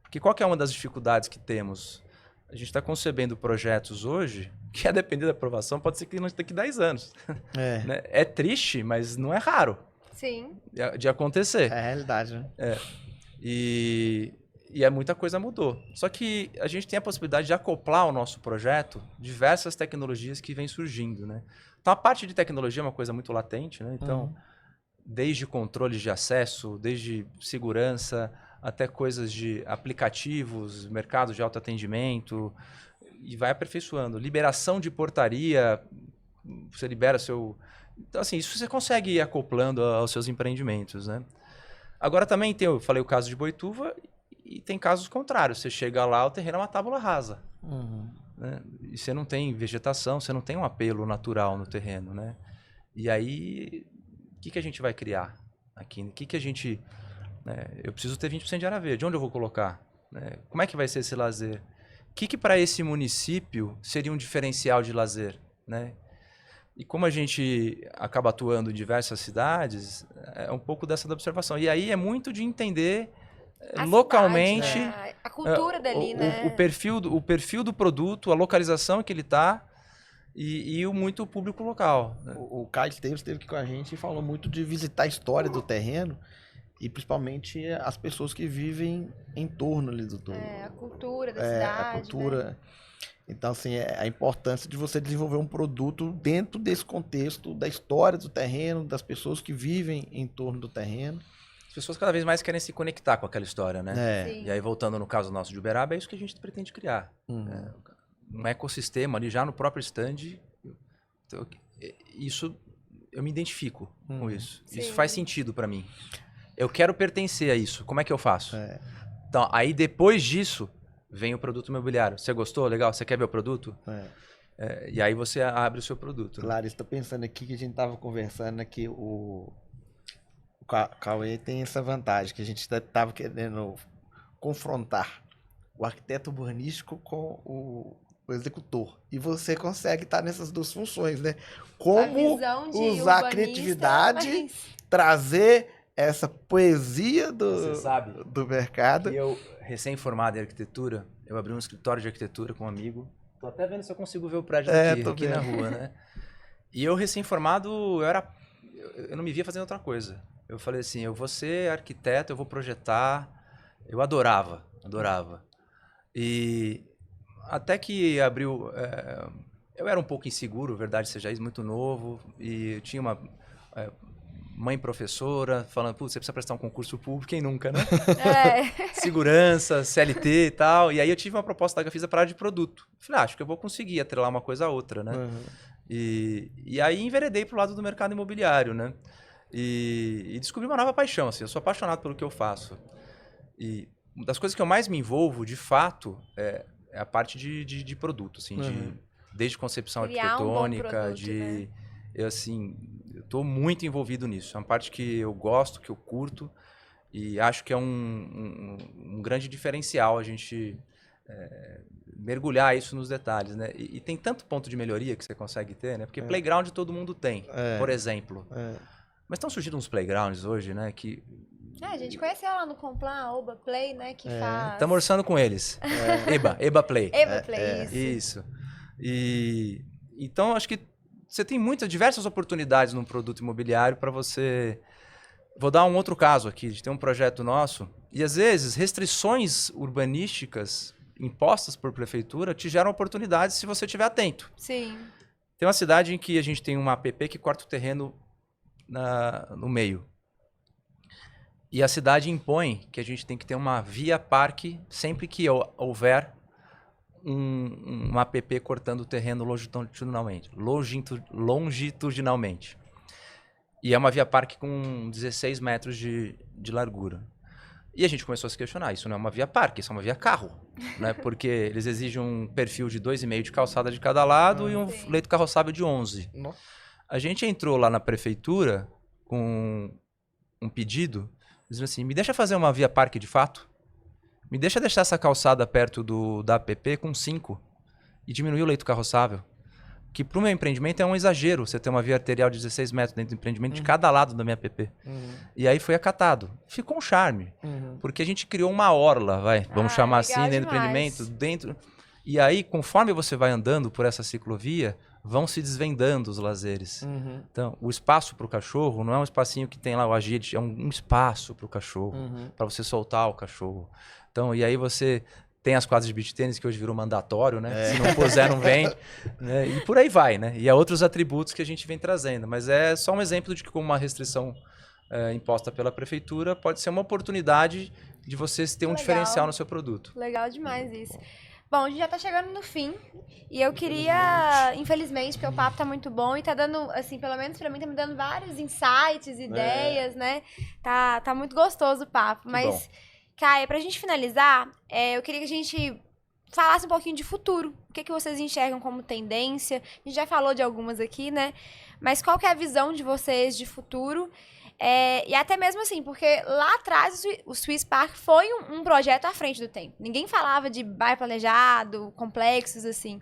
[SPEAKER 4] Porque qual que é uma das dificuldades que temos? A gente está concebendo projetos hoje que, a depender da aprovação, pode ser que não daqui 10 anos. Né? É triste, mas não é raro.
[SPEAKER 2] Sim.
[SPEAKER 4] De acontecer.
[SPEAKER 3] É a realidade, né?
[SPEAKER 4] E muita coisa mudou. Só que a gente tem a possibilidade de acoplar ao nosso projeto diversas tecnologias que vêm surgindo, né? Então, a parte de tecnologia é uma coisa muito latente, né? Então, desde controles de acesso, desde segurança, até coisas de aplicativos, mercados de autoatendimento, e vai aperfeiçoando. Liberação de portaria, você libera seu... Então, assim, isso você consegue ir acoplando aos seus empreendimentos, né? Agora também eu falei o caso de Boituva e tem casos contrários. Você chega lá, o terreno é uma tábua rasa. Né? E você não tem vegetação, você não tem um apelo natural no terreno, né? E aí, o que a gente vai criar aqui? O que a gente... Né? Eu preciso ter 20% de área verde. Onde eu vou colocar? Né? Como é que vai ser esse lazer? O que para esse município seria um diferencial de lazer? Né? E como a gente acaba atuando em diversas cidades, é um pouco dessa da observação. E aí é muito de entender localmente
[SPEAKER 2] cidade, a cultura dali, né?
[SPEAKER 4] O perfil do produto, a localização que ele está e muito público local. Né?
[SPEAKER 3] O Caio esteve aqui com a gente e falou muito de visitar a história do terreno e principalmente as pessoas que vivem em torno ali do
[SPEAKER 2] a cultura da cidade.
[SPEAKER 3] A cultura. Né? Então, assim, a importância de você desenvolver um produto dentro desse contexto da história do terreno, das pessoas que vivem em torno do terreno.
[SPEAKER 4] As pessoas cada vez mais querem se conectar com aquela história, né?
[SPEAKER 2] Sim.
[SPEAKER 4] E aí, voltando no caso nosso de Uberaba, é isso que a gente pretende criar. Um ecossistema ali já no próprio stand. Então, isso, eu me identifico com isso.
[SPEAKER 2] Sim.
[SPEAKER 4] Isso faz sentido para mim. Eu quero pertencer a isso. Como é que eu faço? Então, aí depois disso, vem o produto imobiliário. Você gostou? Legal? Você quer ver o produto? E aí você abre o seu produto.
[SPEAKER 3] Claro, está pensando aqui que a gente estava conversando aqui, o Cauê tem essa vantagem, que a gente estava querendo confrontar o arquiteto urbanístico com o executor. E você consegue estar nessas duas funções, né? Como usar a criatividade, trazer essa poesia do mercado.
[SPEAKER 4] E eu, recém-formado em arquitetura, eu abri um escritório de arquitetura com um amigo. Tô até vendo se eu consigo ver o prédio aqui na rua, né? E eu, recém-formado, eu não me via fazendo outra coisa. Eu falei assim, eu vou ser arquiteto, eu vou projetar. Eu adorava. E até que abriu... eu era um pouco inseguro, verdade seja isso, muito novo. E eu tinha uma... mãe professora, falando, putz, você precisa prestar um concurso público, quem nunca, né? Segurança, CLT e tal. E aí eu tive uma proposta da Gafisa para área de produto. Falei, acho que eu vou conseguir atrelar uma coisa a outra, né? E aí enveredei pro lado do mercado imobiliário, né? E descobri uma nova paixão, assim. Eu sou apaixonado pelo que eu faço. E uma das coisas que eu mais me envolvo, de fato, é a parte de produto, assim, desde concepção arquitetônica,
[SPEAKER 2] produto, né?
[SPEAKER 4] Eu, assim... Eu estou muito envolvido nisso. É uma parte que eu gosto, que eu curto. E acho que é um grande diferencial a gente mergulhar isso nos detalhes, né? E tem tanto ponto de melhoria que você consegue ter, né? Porque playground todo mundo tem, por exemplo. Mas estão surgindo uns playgrounds hoje, né? Que...
[SPEAKER 2] a gente conheceu lá no Complan, a Oba Play, né? Que faz...
[SPEAKER 4] Estamos orçando com eles. Eba Play.
[SPEAKER 2] Eba Play,
[SPEAKER 4] isso. E então, acho que você tem diversas oportunidades num produto imobiliário para você... Vou dar um outro caso aqui, de ter um projeto nosso, e às vezes restrições urbanísticas impostas por prefeitura te geram oportunidades se você estiver atento.
[SPEAKER 2] Sim.
[SPEAKER 4] Tem uma cidade em que a gente tem uma APP que corta o terreno no meio. E a cidade impõe que a gente tem que ter uma via-parque sempre que houver uma APP cortando o terreno longitudinalmente. E é uma via-parque com 16 metros de largura. E a gente começou a se questionar, isso não é uma via-parque, isso é uma via-carro. Né? Porque eles exigem um perfil de 2,5 de calçada de cada lado e um leito carroçável de 11.
[SPEAKER 3] Nossa.
[SPEAKER 4] A gente entrou lá na prefeitura com um pedido, dizendo assim, me deixa fazer uma via-parque de fato? Me deixar essa calçada perto da APP com 5 e diminuir o leito carroçável. Que para o meu empreendimento é um exagero você ter uma via arterial de 16 metros dentro do empreendimento de cada lado da minha APP. E aí foi acatado. Ficou um charme. Porque a gente criou uma orla, vamos chamar assim, dentro do empreendimento. E aí, conforme você vai andando por essa ciclovia, vão se desvendando os lazeres. Então, o espaço para o cachorro não é um espacinho que tem lá o agite, é um espaço para o cachorro, para você soltar o cachorro. Então, e aí você tem as quadras de beach tênis que hoje virou mandatório, né? Se não puser, não vende. Né? E por aí vai, né? E há outros atributos que a gente vem trazendo. Mas é só um exemplo de que como uma restrição imposta pela prefeitura pode ser uma oportunidade de você ter um diferencial no seu produto.
[SPEAKER 2] Legal demais isso. Bom, a gente já tá chegando no fim. E eu queria, infelizmente, porque o papo tá muito bom e tá dando, assim, pelo menos pra mim, tá me dando vários insights, ideias, né? Tá muito gostoso o papo. Mas, Caia, pra gente finalizar, eu queria que a gente falasse um pouquinho de futuro. O que vocês enxergam como tendência? A gente já falou de algumas aqui, né? Mas qual que é a visão de vocês de futuro? E até mesmo assim, porque lá atrás o Swiss Park foi um projeto à frente do tempo. Ninguém falava de bairro planejado, complexos, assim.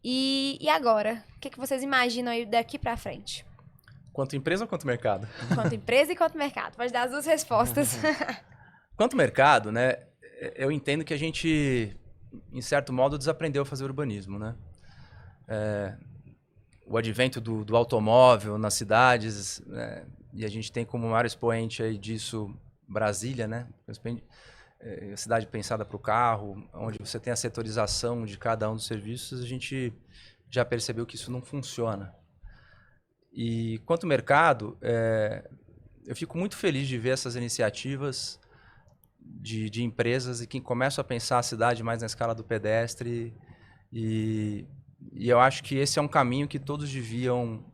[SPEAKER 2] E agora? O que vocês imaginam aí daqui pra frente?
[SPEAKER 4] Quanto empresa ou quanto mercado?
[SPEAKER 2] Quanto empresa e quanto mercado. Pode dar as duas respostas.
[SPEAKER 4] Quanto mercado, né? Eu entendo que a gente, em certo modo, desaprendeu a fazer urbanismo, né? O advento do automóvel nas cidades, né? E a gente tem como maior expoente aí disso Brasília, né? A cidade pensada para o carro, onde você tem a setorização de cada um dos serviços, a gente já percebeu que isso não funciona. E quanto ao mercado, eu fico muito feliz de ver essas iniciativas de empresas e que começam a pensar a cidade mais na escala do pedestre. E eu acho que esse é um caminho que todos deviam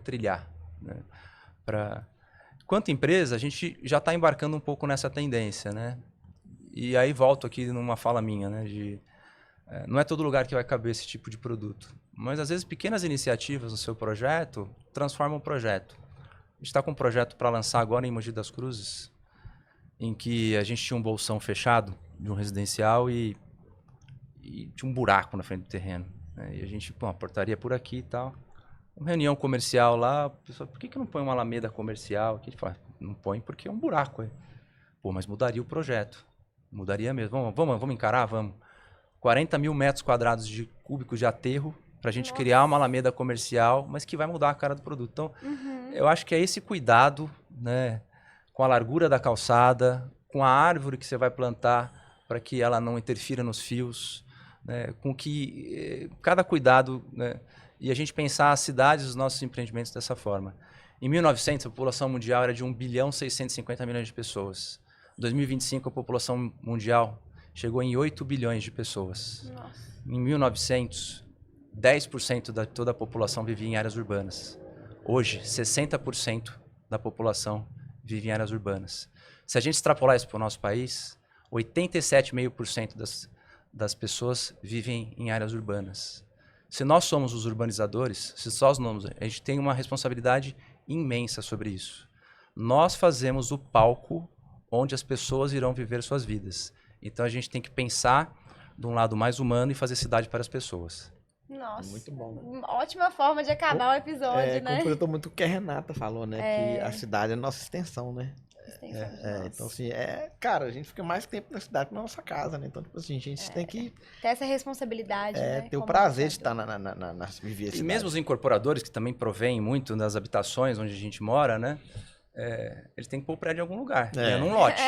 [SPEAKER 4] trilhar, né? Quanto empresa, a gente já está embarcando um pouco nessa tendência, né? E aí volto aqui numa fala minha, né? Não é todo lugar que vai caber esse tipo de produto. Mas às vezes pequenas iniciativas no seu projeto transformam o projeto. A gente está com um projeto para lançar agora em Mogi das Cruzes, em que a gente tinha um bolsão fechado de um residencial e tinha um buraco na frente do terreno, né? E a gente, a portaria por aqui e tal. Uma reunião comercial lá, o pessoal, por que não põe uma alameda comercial aqui? A gente fala, não põe porque é um buraco aí. Pô, mas mudaria o projeto. Mudaria mesmo. Vamos encarar? Vamos. 40 mil metros quadrados cúbicos de aterro para a gente criar uma alameda comercial, mas que vai mudar a cara do produto. Então, eu acho que é esse cuidado, né, com a largura da calçada, com a árvore que você vai plantar para que ela não interfira nos fios, né, com que cada cuidado, né, e a gente pensar as cidades, os nossos empreendimentos dessa forma. Em 1900, a população mundial era de 1 bilhão 650 milhões de pessoas. Em 2025, a população mundial chegou em 8 bilhões de pessoas.
[SPEAKER 2] Nossa.
[SPEAKER 4] Em 1900, 10% da toda a população vivia em áreas urbanas. Hoje, 60% da população vive em áreas urbanas. Se a gente extrapolar isso para o nosso país, 87,5% das pessoas vivem em áreas urbanas. Se nós somos os urbanizadores, a gente tem uma responsabilidade imensa sobre isso. Nós fazemos o palco onde as pessoas irão viver suas vidas. Então a gente tem que pensar de um lado mais humano e fazer cidade para as pessoas.
[SPEAKER 2] Nossa.
[SPEAKER 3] Muito bom.
[SPEAKER 2] Ótima forma de acabar o episódio, né?
[SPEAKER 3] Completou muito o que a Renata falou, né? Que a cidade é a nossa extensão, né? Então, assim, cara, a gente fica mais tempo na cidade que na nossa casa, né? Então, tipo assim, a gente tem que
[SPEAKER 2] ter essa responsabilidade, né?
[SPEAKER 3] Ter o prazer de estar viver a cidade.
[SPEAKER 4] E mesmo os incorporadores, que também provêm muito das habitações onde a gente mora, né? Eles têm que pôr o prédio em algum lugar, num lote.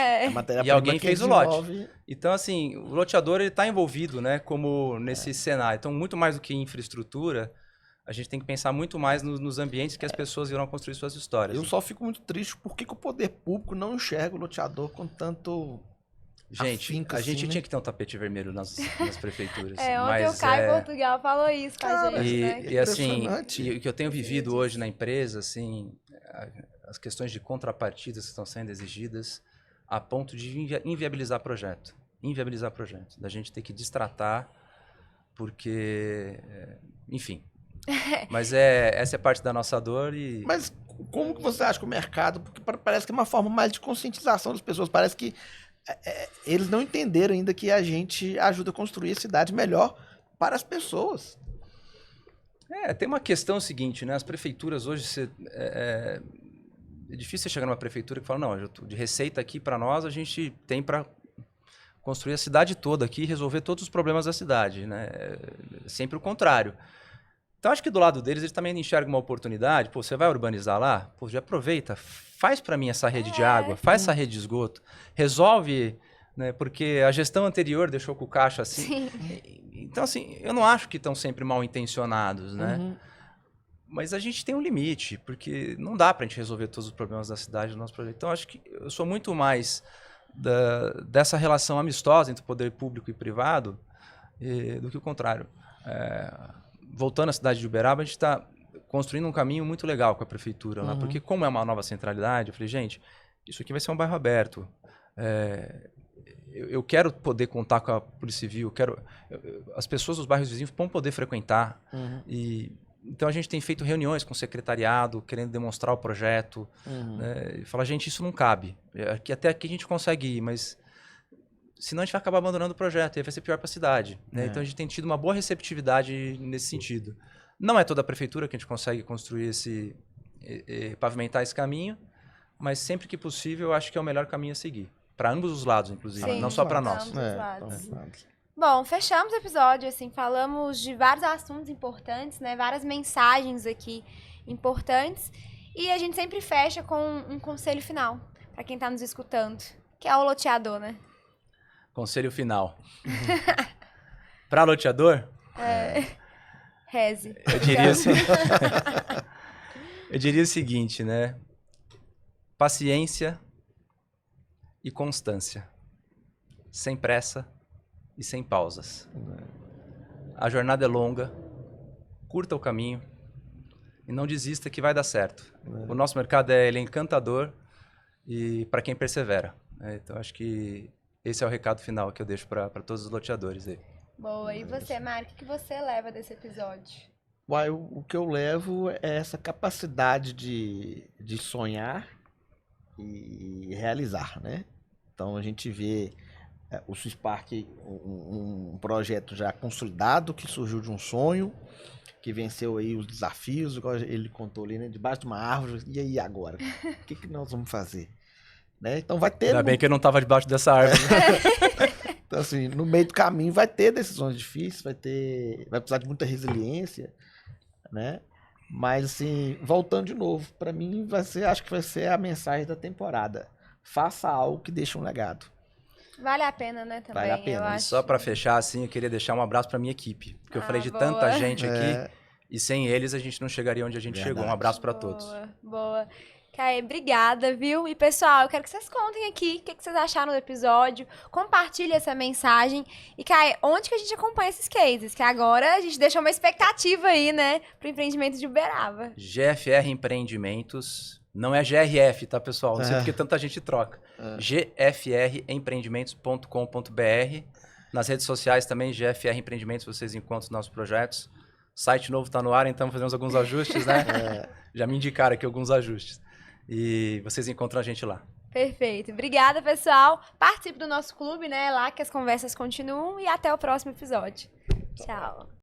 [SPEAKER 4] E alguém fez o lote. Então, assim, o loteador está envolvido, né? Como nesse cenário. Então, muito mais do que infraestrutura, a gente tem que pensar muito mais nos ambientes que as pessoas irão construir suas histórias.
[SPEAKER 3] Eu só fico muito triste porque que o poder público não enxerga o loteador com tanto...
[SPEAKER 4] Gente, a gente tinha que ter um tapete vermelho nas prefeituras.
[SPEAKER 2] Ontem o Caio Portugal falou isso com a gente, né?
[SPEAKER 4] E assim, o que eu tenho vivido hoje na empresa, assim, as questões de contrapartidas que estão sendo exigidas a ponto de inviabilizar projeto. Da gente ter que destratar, porque, enfim... Mas essa é parte da nossa dor e...
[SPEAKER 3] Mas como que você acha que o mercado... Porque parece que é uma forma mais de conscientização das pessoas. Parece que eles não entenderam ainda que a gente ajuda a construir a cidade melhor para as pessoas.
[SPEAKER 4] Tem uma questão seguinte, né? As prefeituras hoje... É difícil você chegar numa prefeitura que fala, não, de receita aqui para nós, a gente tem para construir a cidade toda aqui e resolver todos os problemas da cidade, né? Sempre o contrário. Então, acho que do lado deles, eles também enxergam uma oportunidade. Pô, você vai urbanizar lá? Pô, já aproveita, faz para mim essa rede de água, faz essa rede de esgoto, resolve, né? Porque a gestão anterior deixou com o caixa assim. Sim. Então, assim, eu não acho que estão sempre mal intencionados, né? Mas a gente tem um limite, porque não dá para a gente resolver todos os problemas da cidade do nosso projeto. Então, acho que eu sou muito mais dessa relação amistosa entre o poder público e privado. do que o contrário. Voltando à cidade de Uberaba, a gente está construindo um caminho muito legal com a prefeitura lá, porque como é uma nova centralidade, eu falei, gente, isso aqui vai ser um bairro aberto. Eu quero poder contar com a Polícia Civil, as pessoas dos bairros vizinhos vão poder frequentar. Então a gente tem feito reuniões com o secretariado, querendo demonstrar o projeto. Né, e falar, gente, isso não cabe. Até aqui a gente consegue ir, mas senão a gente vai acabar abandonando o projeto, e aí vai ser pior para a cidade. Né? Então a gente tem tido uma boa receptividade nesse sentido. Não é toda a prefeitura que a gente consegue construir pavimentar esse caminho, mas sempre que possível eu acho que é o melhor caminho a seguir. Para ambos os lados, inclusive,
[SPEAKER 2] Sim,
[SPEAKER 4] não só para nós.
[SPEAKER 2] ambos os lados. Bom, fechamos o episódio, assim, falamos de vários assuntos importantes, né? Várias mensagens aqui importantes. E a gente sempre fecha com um conselho final, para quem está nos escutando, que é o loteador, né?
[SPEAKER 4] Conselho final. Para loteador?
[SPEAKER 2] Reze.
[SPEAKER 4] Eu diria o seguinte, né? Paciência e constância. Sem pressa e sem pausas. A jornada é longa, curta o caminho e não desista que vai dar certo. O nosso mercado ele é encantador e para quem persevera. Então acho que esse é o recado final que eu deixo para todos os loteadores aí.
[SPEAKER 2] Boa. E você, Mário, o que você leva desse episódio?
[SPEAKER 3] O que eu levo é essa capacidade de sonhar e realizar, né? Então a gente vê o Swiss Park, um projeto já consolidado, que surgiu de um sonho, que venceu aí os desafios, igual ele contou ali, né? Debaixo de uma árvore, e aí agora? O que nós vamos fazer? Né? Então vai ter...
[SPEAKER 4] Ainda bem que eu não estava debaixo dessa árvore.
[SPEAKER 3] Então assim, no meio do caminho vai ter decisões difíceis, vai precisar de muita resiliência, né? Mas assim, voltando de novo, para mim acho que vai ser a mensagem da temporada. Faça algo que deixe um legado.
[SPEAKER 2] Vale a pena, né, também.
[SPEAKER 3] Vale a pena.
[SPEAKER 2] Eu acho.
[SPEAKER 4] Só para fechar, assim, eu queria deixar um abraço para minha equipe. Porque eu falei de
[SPEAKER 2] boa.
[SPEAKER 4] tanta gente aqui e sem eles a gente não chegaria onde a gente
[SPEAKER 3] Verdade.
[SPEAKER 4] chegou. Um abraço para todos.
[SPEAKER 2] Boa. Caê, obrigada, viu? E, pessoal, eu quero que vocês contem aqui o que vocês acharam do episódio. Compartilhem essa mensagem. E, Caê, onde que a gente acompanha esses cases? Que agora a gente deixou uma expectativa aí, né? Pro empreendimento de Uberaba.
[SPEAKER 4] GFR Empreendimentos. Não é GRF, tá, pessoal? Não sei porque tanta gente troca. gfrempreendimentos.com.br. Nas redes sociais também, GFR Empreendimentos, vocês encontram os nossos projetos. O site novo tá no ar, então fazemos alguns ajustes, né? Já me indicaram aqui alguns ajustes. E vocês encontram a gente lá.
[SPEAKER 2] Perfeito. Obrigada, pessoal. Participe do nosso clube, né? Lá que as conversas continuam. E até o próximo episódio. Tchau.